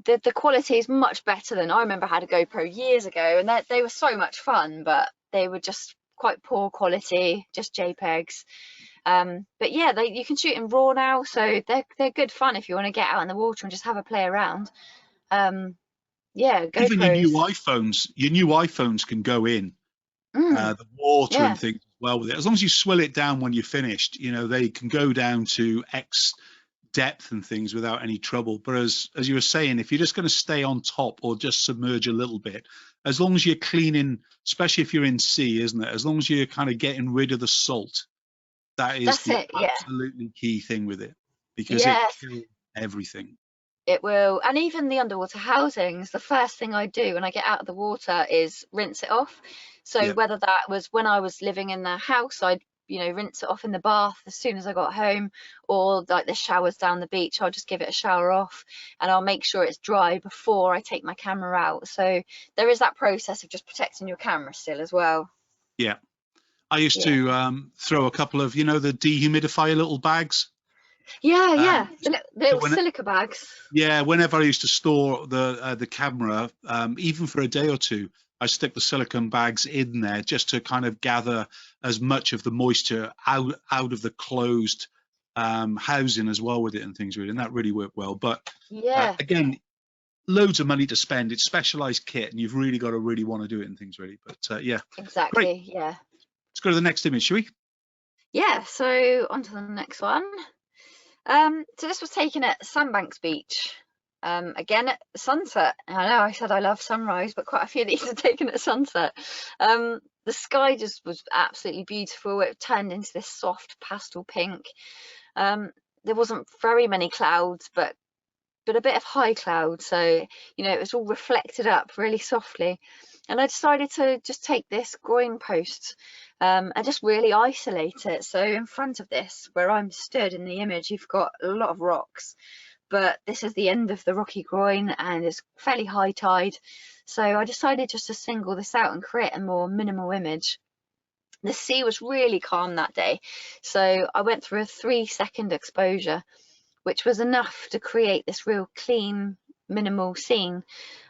the quality is much better than I remember. I had a GoPro years ago, and they were so much fun, but they were just quite poor quality, just JPEGs. But yeah, you can shoot in RAW now, so they're good fun if you want to get out in the water and just have a play around. Yeah, GoPros. Even your new iPhones can go in the water and things as well with it. As long as you swill it down when you're finished, you know, they can go down to X depth and things without any trouble. But as you were saying, if you're just going to stay on top or just submerge a little bit, as long as you're cleaning, especially if you're in sea, isn't it? As long as you're kind of getting rid of the salt, that is the absolutely key thing with it, because it kills everything. It will. And even the underwater housings, the first thing I do when I get out of the water is rinse it off. So whether that was when I was living in the house, I'd, you know, rinse it off in the bath as soon as I got home, or like the showers down the beach, I'll just give it a shower off, and I'll make sure it's dry before I take my camera out. So there is that process of just protecting your camera still as well. Yeah. I used to throw a couple of, you know, the dehumidifier little bags. The little silica bags. Yeah, whenever I used to store the camera, even for a day or two, I stick the silicone bags in there just to kind of gather as much of the moisture out of the closed housing as well with it and things, really, and that really worked well. But again, loads of money to spend. It's specialized kit, and you've really got to really want to do it and things, really. But yeah, exactly. Great. Yeah. Let's go to the next image, shall we? Yeah. So on to the next one. So this was taken at Sandbanks Beach. Again at sunset. I know I said I love sunrise, but quite a few of these are taken at sunset. The sky just was absolutely beautiful. It turned into this soft pastel pink. There wasn't very many clouds, but a bit of high cloud, so you know, it was all reflected up really softly. And I decided to just take this groin post and just really isolate it. So in front of this, where I'm stood in the image, you've got a lot of rocks, but this is the end of the rocky groin and it's fairly high tide. So I decided just to single this out and create a more minimal image. The sea was really calm that day, so I went through a 3-second exposure, which was enough to create this real clean, minimal scene.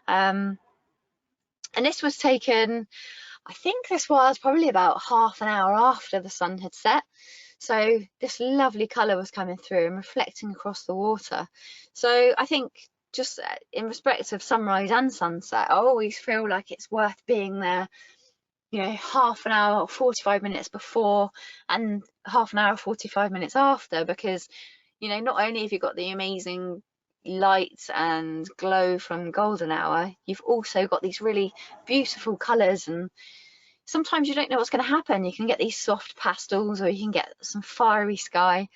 And this was taken, I think this was probably about half an hour after the sun had set. So this lovely colour was coming through and reflecting across the water. So I think just in respect of sunrise and sunset, I always feel like it's worth being there, you know, half an hour or 45 minutes before and half an hour or 45 minutes after, because, you know, not only have you got the amazing light and glow from golden hour, you've also got these really beautiful colours, and sometimes you don't know what's going to happen. You can get these soft pastels or you can get some fiery sky.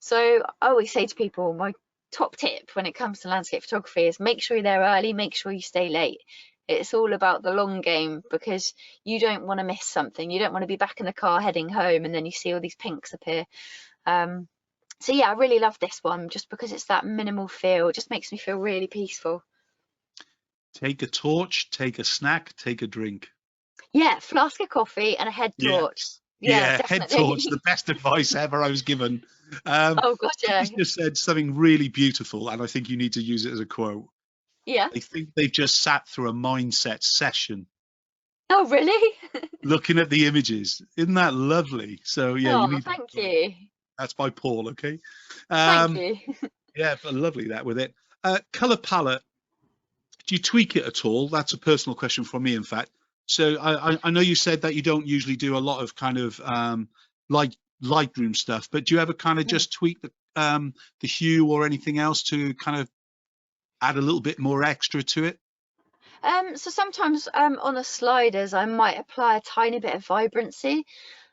So I always say to people, my top tip when it comes to landscape photography is make sure you're there early, make sure you stay late. It's all about the long game, because you don't want to miss something. You don't want to be back in the car heading home and then you see all these pinks appear. So yeah, I really love this one just because it's that minimal feel. It just makes me feel really peaceful. Take a torch, take a snack, take a drink. Yeah, flask of coffee and a head torch. Yeah, head torch, the best advice ever I was given. Oh god, yeah. You just said something really beautiful, and I think you need to use it as a quote. Yeah. I think they've just sat through a mindset session. Oh really? Looking at the images. Isn't that lovely? So yeah, you need thank you. That's by Paul, okay? Thank you. Yeah, but lovely that with it. Color palette, do you tweak it at all? That's a personal question from me, in fact. So I know you said that you don't usually do a lot of kind of Lightroom stuff, but do you ever kind of just tweak the hue or anything else to kind of add a little bit more extra to it? So sometimes on the sliders, I might apply a tiny bit of vibrancy.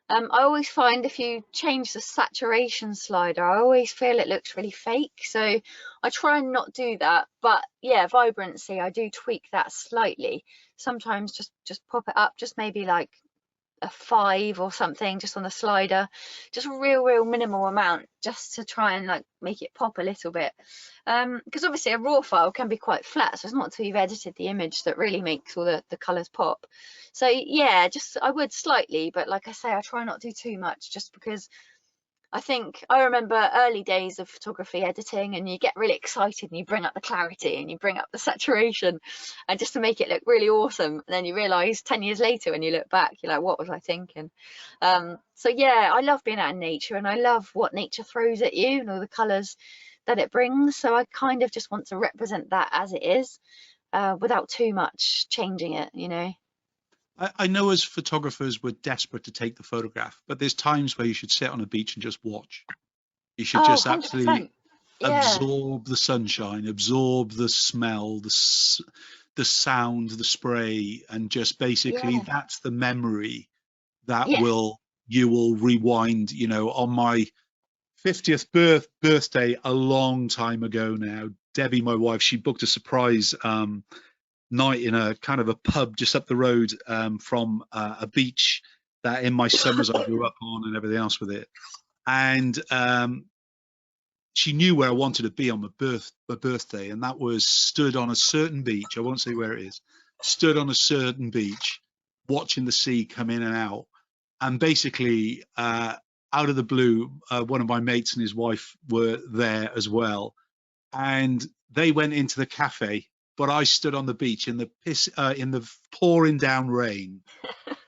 I always find if you change the saturation slider, I always feel it looks really fake. So I try and not do that. But yeah, vibrancy, I do tweak that slightly. Sometimes just pop it up, just maybe like a 5 or something, just on the slider, just a real minimal amount, just to try and like make it pop a little bit. Because obviously a raw file can be quite flat, so it's not until you've edited the image that really makes all the colors pop. So yeah, just I would slightly, but like I say, I try not to do too much, just because I remember early days of photography editing, and you get really excited and you bring up the clarity and you bring up the saturation, and just to make it look really awesome. And then you realize 10 years later when you look back, you're like, what was I thinking? So yeah, I love being out in nature, and I love what nature throws at you and all the colors that it brings. So I kind of just want to represent that as it is, without too much changing it, you know. I know as photographers we're desperate to take the photograph, but there's times where you should sit on a beach and just watch. You should Oh, just 100%. absolutely Yeah, absorb the sunshine, absorb the smell, the sound, the spray, and just basically yeah, that's the memory that yeah. you will rewind. You know, on my 50th birthday a long time ago now, Debbie, my wife, she booked a surprise night in a kind of a pub just up the road from a beach that in my summers I grew up on and everything else with it. And she knew where I wanted to be on my birthday, and that was stood on a certain beach. I won't say where it is. Stood on a certain beach, watching the sea come in and out, and basically out of the blue, one of my mates and his wife were there as well, and they went into the cafe. But I stood on the beach in the pouring down rain,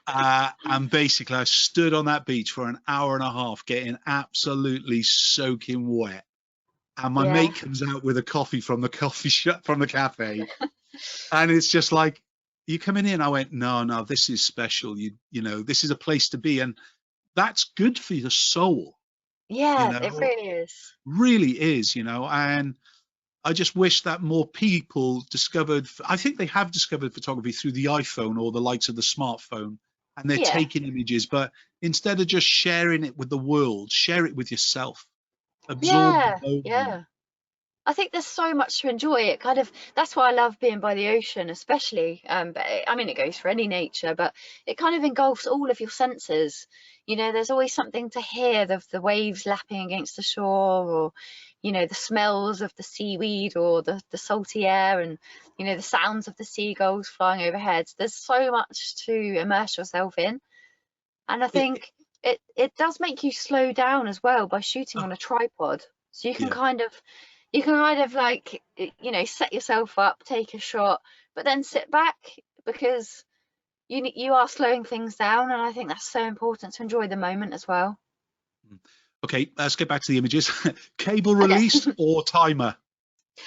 and basically I stood on that beach for an hour and a half, getting absolutely soaking wet. And my Yeah, mate comes out with a coffee from the coffee shop, from the cafe, and it's just like, you coming in? I went, no, this is special. You know, this is a place to be, and that's good for your soul. You yeah, it know, really is. really is. You know, and I just wish that more people discovered. I think they have discovered photography through the iPhone or the likes of the smartphone, and they're Yeah, taking images. But instead of just sharing it with the world, share it with yourself. Absorb the yeah, moment. yeah. I think there's so much to enjoy. It kind of, that's why I love being by the ocean, especially. But I mean, it goes for any nature, but it kind of engulfs all of your senses. You know, there's always something to hear, the waves lapping against the shore, or you know, the smells of the seaweed, or the salty air, and you know, the sounds of the seagulls flying overhead. There's so much to immerse yourself in, and I It, think it does make you slow down as well by shooting on oh, a tripod. So yeah. you can kind of like, you know, set yourself up, take a shot, but then sit back, because you are slowing things down, and I think that's so important to enjoy the moment as well. Okay, let's get back to the images. Cable Okay. release or timer?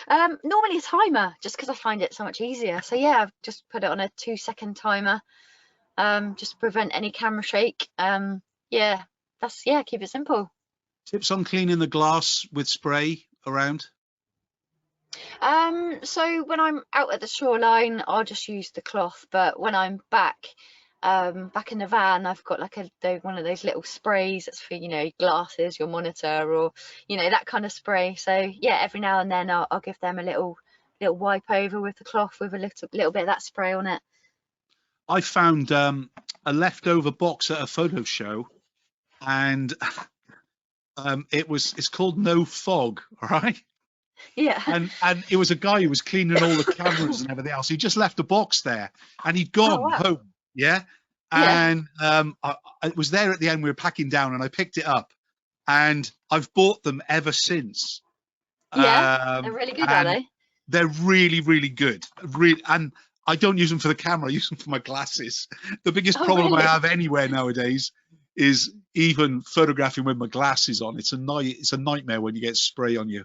Normally a timer, just because I find it so much easier. So yeah, I've just put it on a 2-second timer, just to prevent any camera shake. Yeah, yeah, keep it simple. Tips on cleaning the glass with spray around? So when I'm out at the shoreline, I'll just use the cloth. But when I'm back in the van, I've got like one of those little sprays that's for, you know, glasses, your monitor, or you know, that kind of spray. So yeah, every now and then I'll give them a little wipe over with the cloth with a little bit of that spray on it. I found a leftover box at a photo show, and it's called No Fog, all right? Yeah. And it was a guy who was cleaning all the cameras and everything else. He just left a box there, and he'd Oh gone wow. home. Yeah, Yeah. and I was there at the end. We were packing down, and I picked it up, and I've bought them ever since. Yeah. They're really good, are And they? they're really good. Really, and I don't use them for the camera. I use them for my glasses. The biggest Oh problem I really? have anywhere nowadays is even photographing with my glasses on. It's a nightmare when you get spray on you.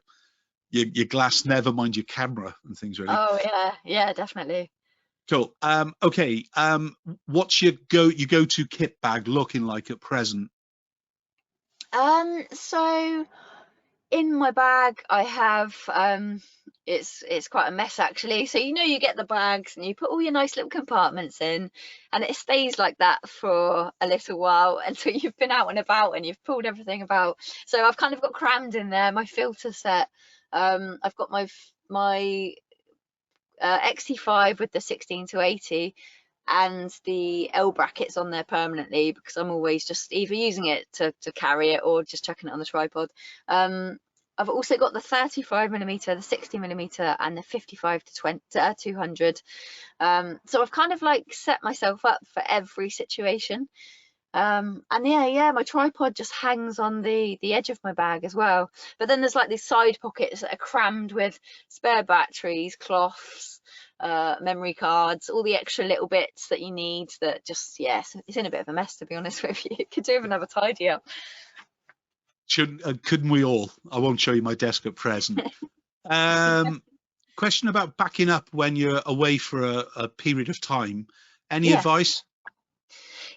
your glass, never mind your camera and things really. Oh yeah, definitely. Cool. Okay. What's your go-to kit bag looking like at present? So in my bag I have it's quite a mess actually. So you get the bags and you put all your nice little compartments in, and it stays like that for a little while until you've been out and about and you've pulled everything about. So I've kind of got crammed in there my filter set. I've got my XT5 with the 16 to 80 and the L brackets on there permanently, because I'm always just either using it to carry it or just chucking it on the tripod. I've also got the 35mm, the 60mm, and the 55 to 200. So I've kind of like set myself up for every situation. And yeah, my tripod just hangs on the edge of my bag as well. But then there's like these side pockets that are crammed with spare batteries, cloths, memory cards, all the extra little bits that you need. That just, yeah, it's in a bit of a mess, to be honest with you. Could do with another tidy up. Couldn't we all? I won't show you my desk at present. Question about backing up when you're away for a period of time. Any advice?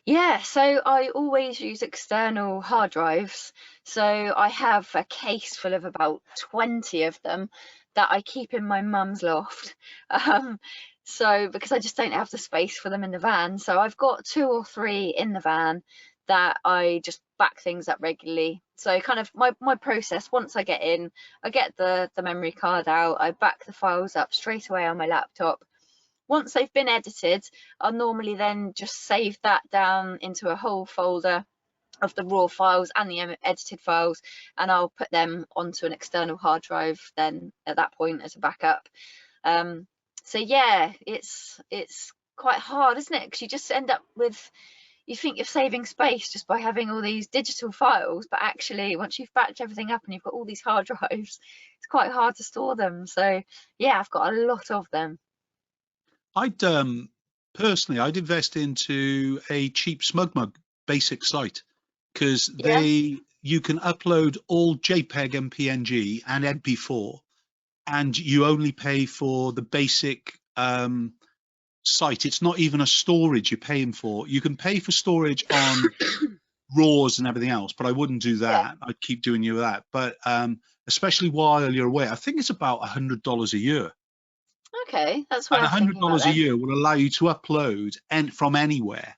Yeah, so I always use external hard drives. So I have a case full of about 20 of them that I keep in my mum's loft. So because I just don't have the space for them in the van. So I've got 2 or 3 in the van that I just back things up regularly. So kind of my process, once I get in, I get the memory card out, I back the files up straight away on my laptop. Once they've been edited, I'll normally then just save that down into a whole folder of the raw files and the edited files, and I'll put them onto an external hard drive then at that point as a backup. So yeah, it's quite hard, isn't it? Because you just end up with, you think you're saving space just by having all these digital files, but actually once you've backed everything up and you've got all these hard drives, it's quite hard to store them. So yeah, I've got a lot of them. I'd personally, I'd invest into a cheap SmugMug basic site, because you can upload all JPEG and PNG and MP4, and you only pay for the basic site. It's not even a storage you're paying for. You can pay for storage on RAWs and everything else, but I wouldn't do that. I'd keep doing you that. But especially while you're away, I think it's about $100 a year. Okay, that's worth and $100 a then. year will allow you to upload from anywhere,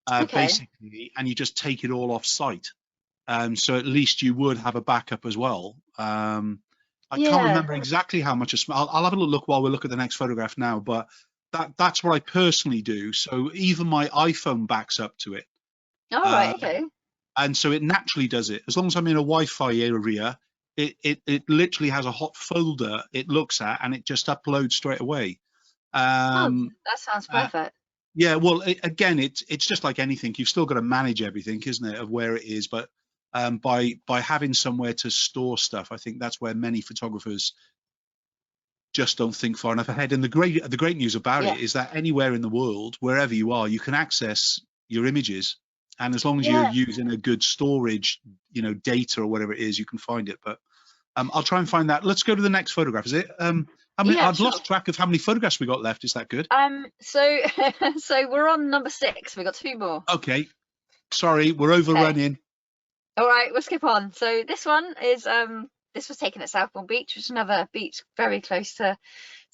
basically, and you just take it all off site. So at least you would have a backup as well. I can't remember exactly how much. I'll have a look while we look at the next photograph now, but that's what I personally do. So even my iPhone backs up to it. Oh, right, okay. And so it naturally does it. As long as I'm in a Wi-Fi area, it literally has a hot folder it looks at, and it just uploads straight away. That sounds perfect. Yeah, well, again, it's just like anything. You've still got to manage everything, isn't it, of where it is. But by having somewhere to store stuff, I think that's where many photographers just don't think far enough ahead. And the great news about it is that anywhere in the world, wherever you are, you can access your images, and as long as you're using a good storage, data or whatever it is, you can find it. But I'll try and find that. Let's go to the next photograph. Is it? I've lost track of how many photographs we got left. Is that good? So we're on number 6. We got 2 more. Okay. Sorry, we're overrunning. All right, we'll skip on. So this one is this was taken at Southbourne Beach, which is another beach very close to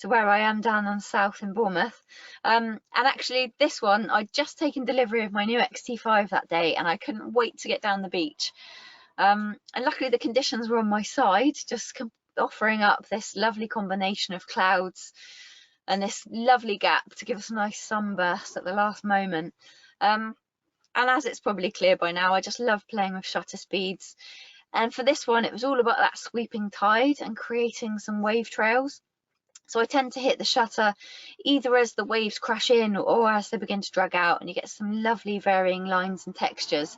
where I am down on south in Bournemouth. And actually this one, I'd just taken delivery of my new XT5 that day, and I couldn't wait to get down the beach. And luckily the conditions were on my side, just offering up this lovely combination of clouds and this lovely gap to give us a nice sunburst at the last moment. And as it's probably clear by now, I just love playing with shutter speeds. And for this one, it was all about that sweeping tide and creating some wave trails. So I tend to hit the shutter either as the waves crash in or as they begin to drag out, and you get some lovely varying lines and textures.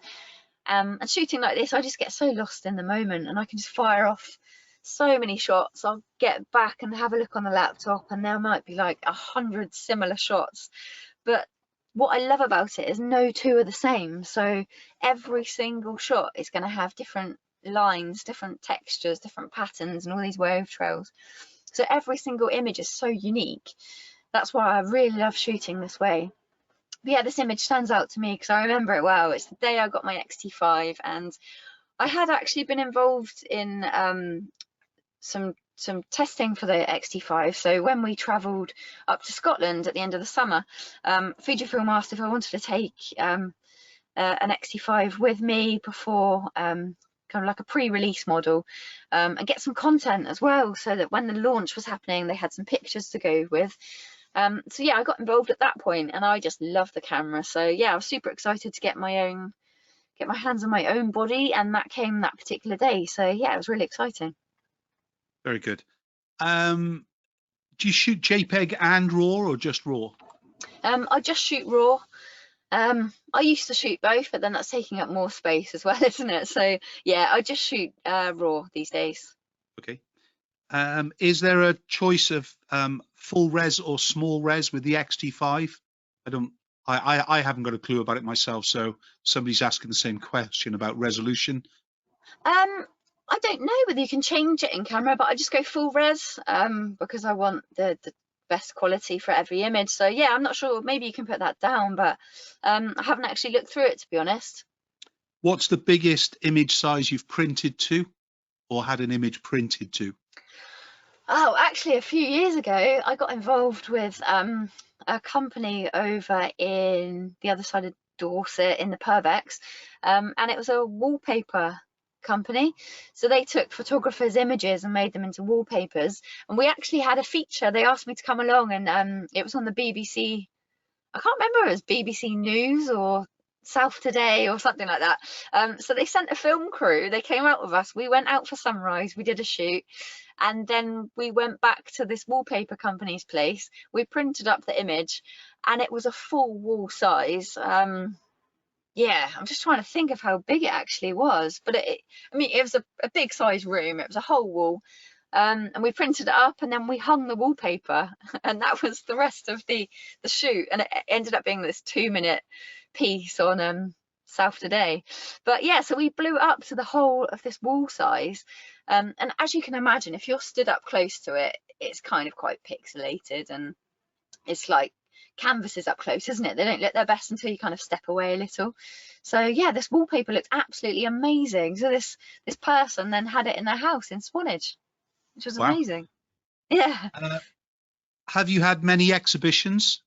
And shooting like this, I just get so lost in the moment, and I can just fire off so many shots. I'll get back and have a look on the laptop, and there might be like 100 similar shots. But what I love about it is no two are the same. So every single shot is going to have different lines, different textures, different patterns, and all these wave trails. So every single image is so unique. That's why I really love shooting this way. But yeah, this image stands out to me because I remember it well. It's the day I got my X-T5, and I had actually been involved in some testing for the X-T5. So when we travelled up to Scotland at the end of the summer, Fujifilm asked if I wanted to take an X-T5 with me before kind of like a pre-release model, and get some content as well, so that when the launch was happening they had some pictures to go with. So yeah, I got involved at that point, and I just love the camera. So yeah, I was super excited to get my hands on my own body, and that came that particular day. So yeah, it was really exciting. Very good. Do you shoot JPEG and RAW, or just RAW? I just shoot RAW. I used to shoot both, but then that's taking up more space as well, isn't it? So yeah, I just shoot RAW these days. Okay. Is there a choice of full res or small res with the X-T5? I haven't got a clue about it myself, so somebody's asking the same question about resolution. I don't know whether you can change it in camera, but I just go full res because I want the best quality for every image. So yeah, I'm not sure, maybe you can put that down, but I haven't actually looked through it, to be honest. What's the biggest image size you've printed to, or had an image printed to? Oh, actually a few years ago I got involved with a company over in the other side of Dorset in the Purbex, and it was a wallpaper company. So they took photographers' images and made them into wallpapers, and we actually had a feature. They asked me to come along, and it was on the BBC. I can't remember if it was BBC News or South Today or something like that. So they sent a film crew. They came out with us. We went out for sunrise. We did a shoot, and then we went back to this wallpaper company's place. We printed up the image, and it was a full wall size. Yeah, I'm just trying to think of how big it actually was, but I mean, it was a big size room. It was a whole wall, and we printed it up, and then we hung the wallpaper, and that was the rest of the shoot. And it ended up being this 2-minute piece on South Today. But yeah, so we blew it up to the whole of this wall size, and as you can imagine, if you're stood up close to it, it's kind of quite pixelated, and it's like canvases up close, isn't it? They don't look their best until you kind of step away a little. So yeah, this wallpaper looked absolutely amazing. So this person then had it in their house in Swanage, which was amazing. Yeah. Have you had many exhibitions,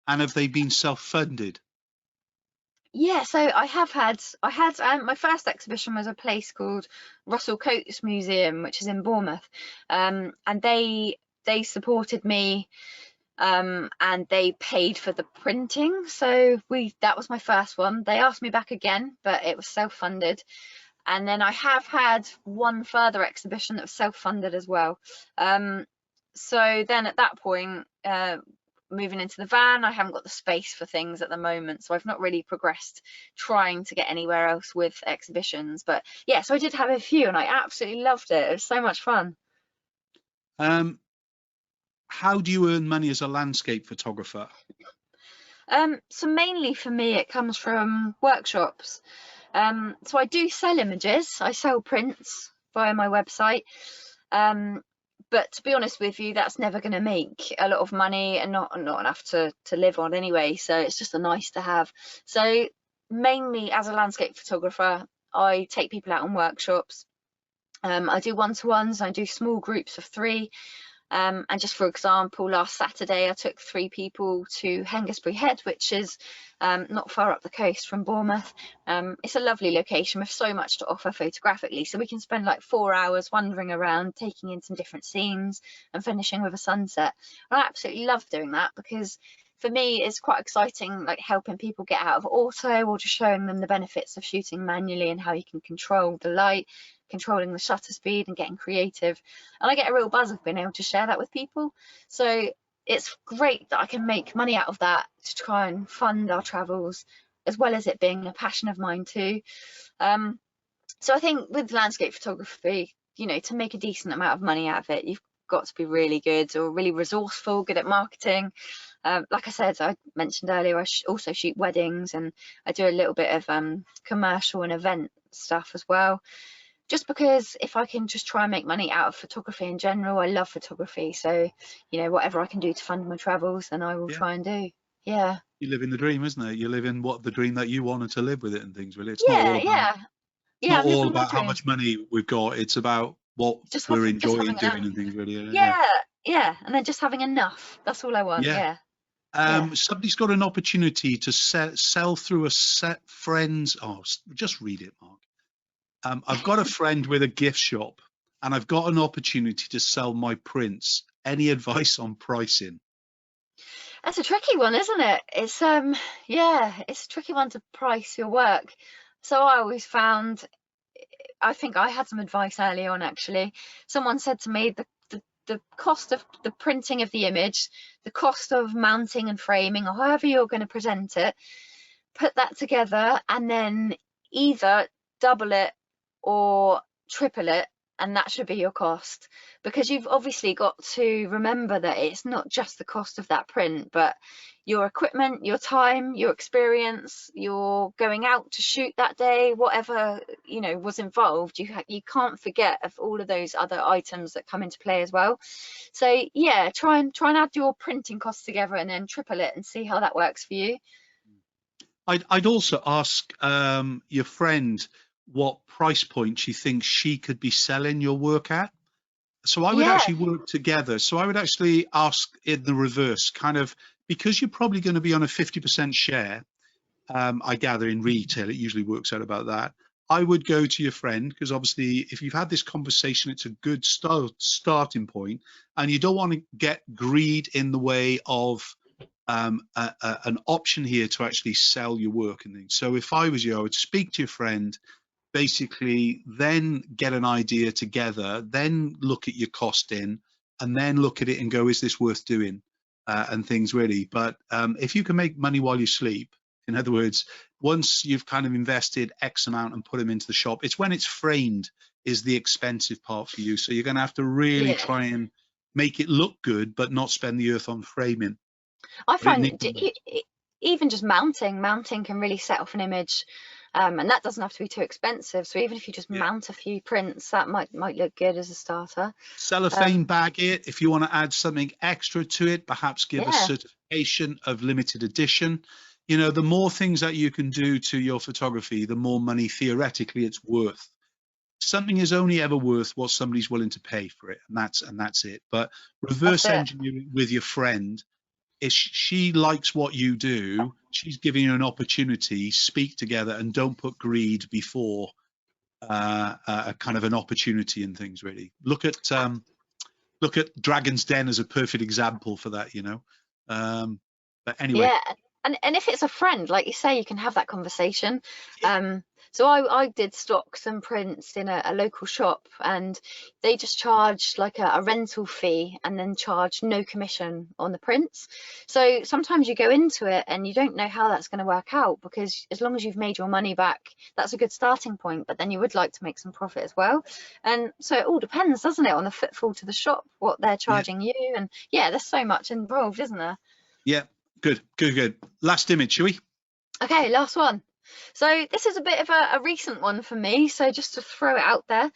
and have they been self-funded? Yeah, so I had my first exhibition was a place called Russell Coates Museum, which is in Bournemouth, and they supported me, and they paid for the printing. So that was my first one. They asked me back again, but it was self-funded. And then I have had one further exhibition that was self-funded as well. So then at that point, moving into the van, I haven't got the space for things at the moment, so I've not really progressed trying to get anywhere else with exhibitions. But yeah, so I did have a few, and I absolutely loved it. It was so much fun. How do you earn money as a landscape photographer? So mainly for me, it comes from workshops. So I do sell images. I sell prints via my website. But to be honest with you, that's never going to make a lot of money, and not enough to live on anyway. So it's just a nice to have. So mainly as a landscape photographer, I take people out on workshops. I do one-to-ones. I do small groups of 3. And just for example, last Saturday I took 3 people to Hengistbury Head, which is not far up the coast from Bournemouth. It's a lovely location with so much to offer photographically, so we can spend like 4 hours wandering around, taking in some different scenes and finishing with a sunset. And I absolutely love doing that, because for me it's quite exciting, like helping people get out of auto, or just showing them the benefits of shooting manually and how you can control the light, controlling the shutter speed, and getting creative. And I get a real buzz of being able to share that with people. So it's great that I can make money out of that to try and fund our travels, as well as it being a passion of mine too. So I think with landscape photography, you know, to make a decent amount of money out of it, you've got to be really good, or really resourceful, good at marketing. Like I said, I mentioned earlier, I also shoot weddings, and I do a little bit of commercial and event stuff as well. just because if I can just try and make money out of photography in general, I love photography. So, you know, whatever I can do to fund my travels, then I will try and do. Yeah. You live in the dream, isn't it? You live in the dream that you wanted to live with it and things, really. It's not all Yeah, about yeah. it's Yeah, not I'm all living my about how dream. much money we've got. It's about what we're Just enjoying having enough. doing and things, really. Yeah, yeah. And then just having enough. That's all I want. Yeah. Yeah. Yeah. Somebody's got an opportunity to sell through a set friends. Oh, just read it, Mark. I've got a friend with a gift shop, and I've got an opportunity to sell my prints. Any advice on pricing? That's a tricky one, isn't it? It's yeah, it's a tricky one to price your work. So I always found, I think I had some advice early on actually. Someone said to me the cost of the printing of the image, the cost of mounting and framing, or however you're going to present it, put that together and then either double it or triple it, and that should be your cost, because you've obviously got to remember that it's not just the cost of that print, but your equipment, your time, your experience, your going out to shoot that day, whatever, you know, was involved. You can't forget of all of those other items that come into play as well. So yeah, try and add your printing costs together and then triple it and see how that works for you. I'd also ask your friend what price point she thinks she could be selling your work at. So I would Yeah, actually work together. So I would actually ask in the reverse, kind of, because you're probably going to be on a 50% share. I gather in retail, it usually works out about that. I would go to your friend, because obviously if you've had this conversation, it's a good starting point, and you don't want to get greed in the way of an option here to actually sell your work and things. So if I was you, I would speak to your friend, basically then get an idea together, then look at your costing, and then look at it and go, is this worth doing, and things really. But if you can make money while you sleep, in other words, once you've kind of invested X amount and put them into the shop, it's when it's framed is the expensive part for you. So you're going to have to really yeah. try and make it look good, but not spend the earth on framing. I But it find needs, that even just mounting can really set off an image, and that doesn't have to be too expensive. So even if you just yeah. mount a few prints, that might look good as a starter. Cellophane bag it. If you want to add something extra to it, perhaps give a Yeah, certification of limited edition. You know, the more things that you can do to your photography, the more money theoretically it's worth. Something is only ever worth what somebody's willing to pay for it, and that's it. But that's reverse it. engineering with your friend, if she likes what you do, she's giving you an opportunity. Speak together and don't put greed before a kind of an opportunity and things. Really look at Dragon's Den as a perfect example for that. You know, but anyway, Yeah, and if it's a friend, like you say, you can have that conversation. So I did stock some prints in a local shop, and they just charged like a rental fee and then charged no commission on the prints. So sometimes you go into it and you don't know how that's going to work out, because as long as you've made your money back, that's a good starting point, but then you would like to make some profit as well. And so it all depends, doesn't it, on the footfall to the shop, what they're yeah, charging you. And yeah, there's so much involved, isn't there? yeah, good. Last image, shall we? Okay, last one. So this is a bit of a recent one for me, so just to throw it out there.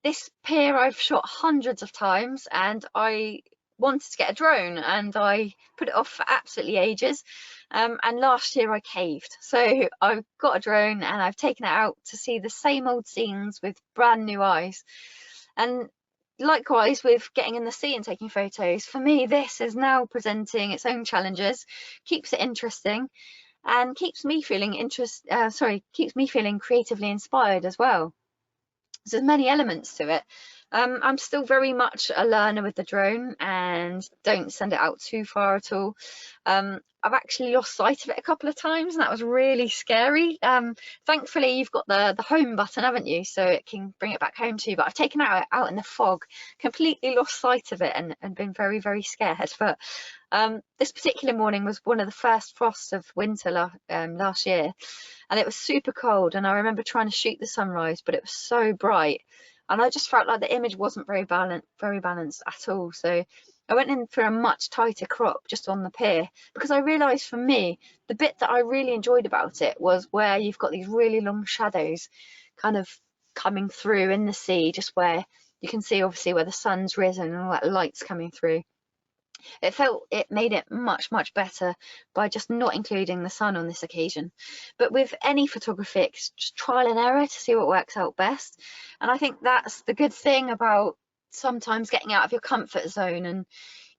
This pier I've shot hundreds of times, and I wanted to get a drone, and I put it off for absolutely ages. And last year I caved. So I've got a drone and I've taken it out to see the same old scenes with brand new eyes. And likewise with getting in the sea and taking photos, for me this is now presenting its own challenges, keeps it interesting, and keeps me feeling keeps me feeling creatively inspired as well. So there's many elements to it. I'm still very much a learner with the drone and don't send it out too far at all. I've actually lost sight of it a couple of times, and that was really scary. Thankfully you've got the home button, haven't you, so it can bring it back home to you, but I've taken it out in the fog, completely lost sight of it, and been very, very scared. But this particular morning was one of the first frosts of winter last year, and it was super cold, and I remember trying to shoot the sunrise, but it was so bright and I just felt like the image wasn't very balanced at all. So I went in for a much tighter crop just on the pier, because I realized for me the bit that I really enjoyed about it was where you've got these really long shadows kind of coming through in the sea, just where you can see obviously where the sun's risen and all that light's coming through. It made it much better by just not including the sun on this occasion. But with any photography, it's just trial and error to see what works out best. And I think that's the good thing about sometimes getting out of your comfort zone and,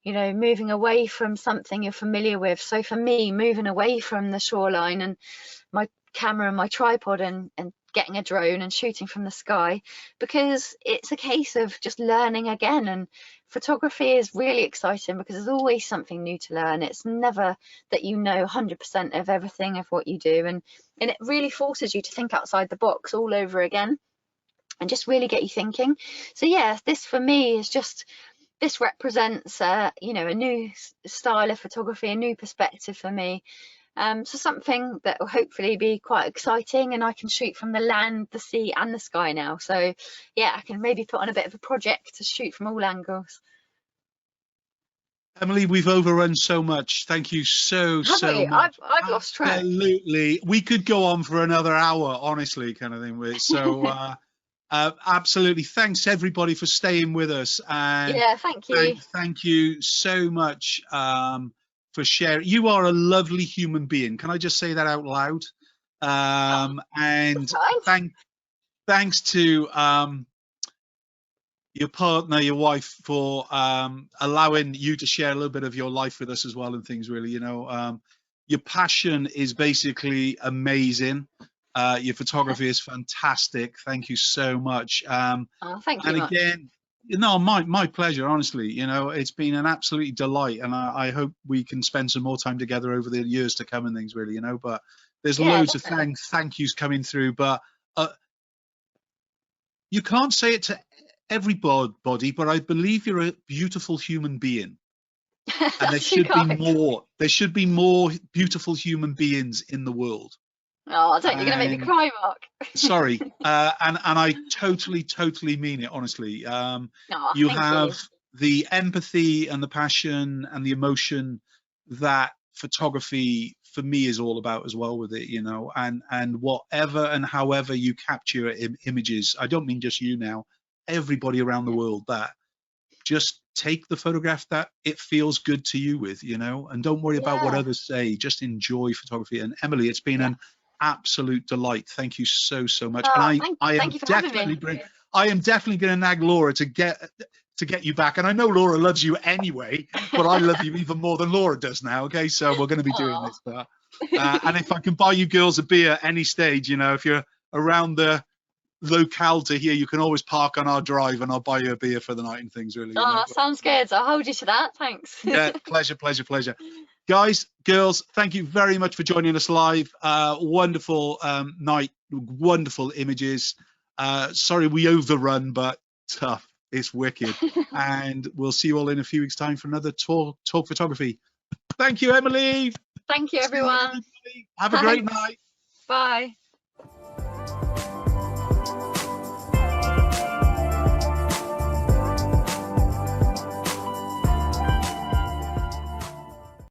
you know, moving away from something you're familiar with. So for me, moving away from the shoreline and my camera and my tripod and getting a drone and shooting from the sky, because it's a case of just learning again. And photography is really exciting because there's always something new to learn. It's never that you know 100% of everything of what you do, and it really forces you to think outside the box all over again and just really get you thinking. So yeah, this for me is just, this represents you know, a new style of photography, a new perspective for me. So something that will hopefully be quite exciting, and I can shoot from the land, the sea and the sky now. So yeah, I can maybe put on a bit of a project to shoot from all angles. Emily, we've overrun so much. Thank you so much. I've lost track. Absolutely. We could go on for another hour, honestly, kind of thing. So absolutely. Thanks everybody for staying with us. And yeah, thank you. Thank you so much for sharing. You are a lovely human being. Can I just say that out loud? And thanks to your partner, your wife, for allowing you to share a little bit of your life with us as well and things, really. You know, your passion is basically amazing. Your photography is fantastic. Thank you so much. Thank you. And again, no, my pleasure, honestly. You know, it's been an absolute delight, and I hope we can spend some more time together over the years to come and things, really, you know. But there's loads of thank yous coming through, but you can't say it to everybody, but I believe you're a beautiful human being. And there should be more beautiful human beings in the world. Oh, I don't, you're going to make me cry, Mark. Sorry. And I totally mean it, honestly. You have the empathy and the passion and the emotion that photography for me is all about as well with it, you know, and whatever and however you capture images, I don't mean just you now, everybody around the world, that just take the photograph that it feels good to you with, you know, and don't worry about what others say, just enjoy photography. And Emily, it's been an absolute delight. Thank you so much. And I am definitely going to nag Laura to get you back. And I know Laura loves you anyway, but I love you even more than Laura does now. Okay, so we're going to be doing this. And if I can buy you girls a beer at any stage, you know, if you're around the locale to here, you can always park on our drive and I'll buy you a beer for the night and things, really. Oh, sounds good. I'll hold you to that. Thanks. Yeah, pleasure. Guys, girls, thank you very much for joining us live. Wonderful night, wonderful images. Sorry we overrun, but tough. It's wicked. And we'll see you all in a few weeks' time for another talk photography. Thank you, Emily. Thank you, everyone. Have a great night. Bye.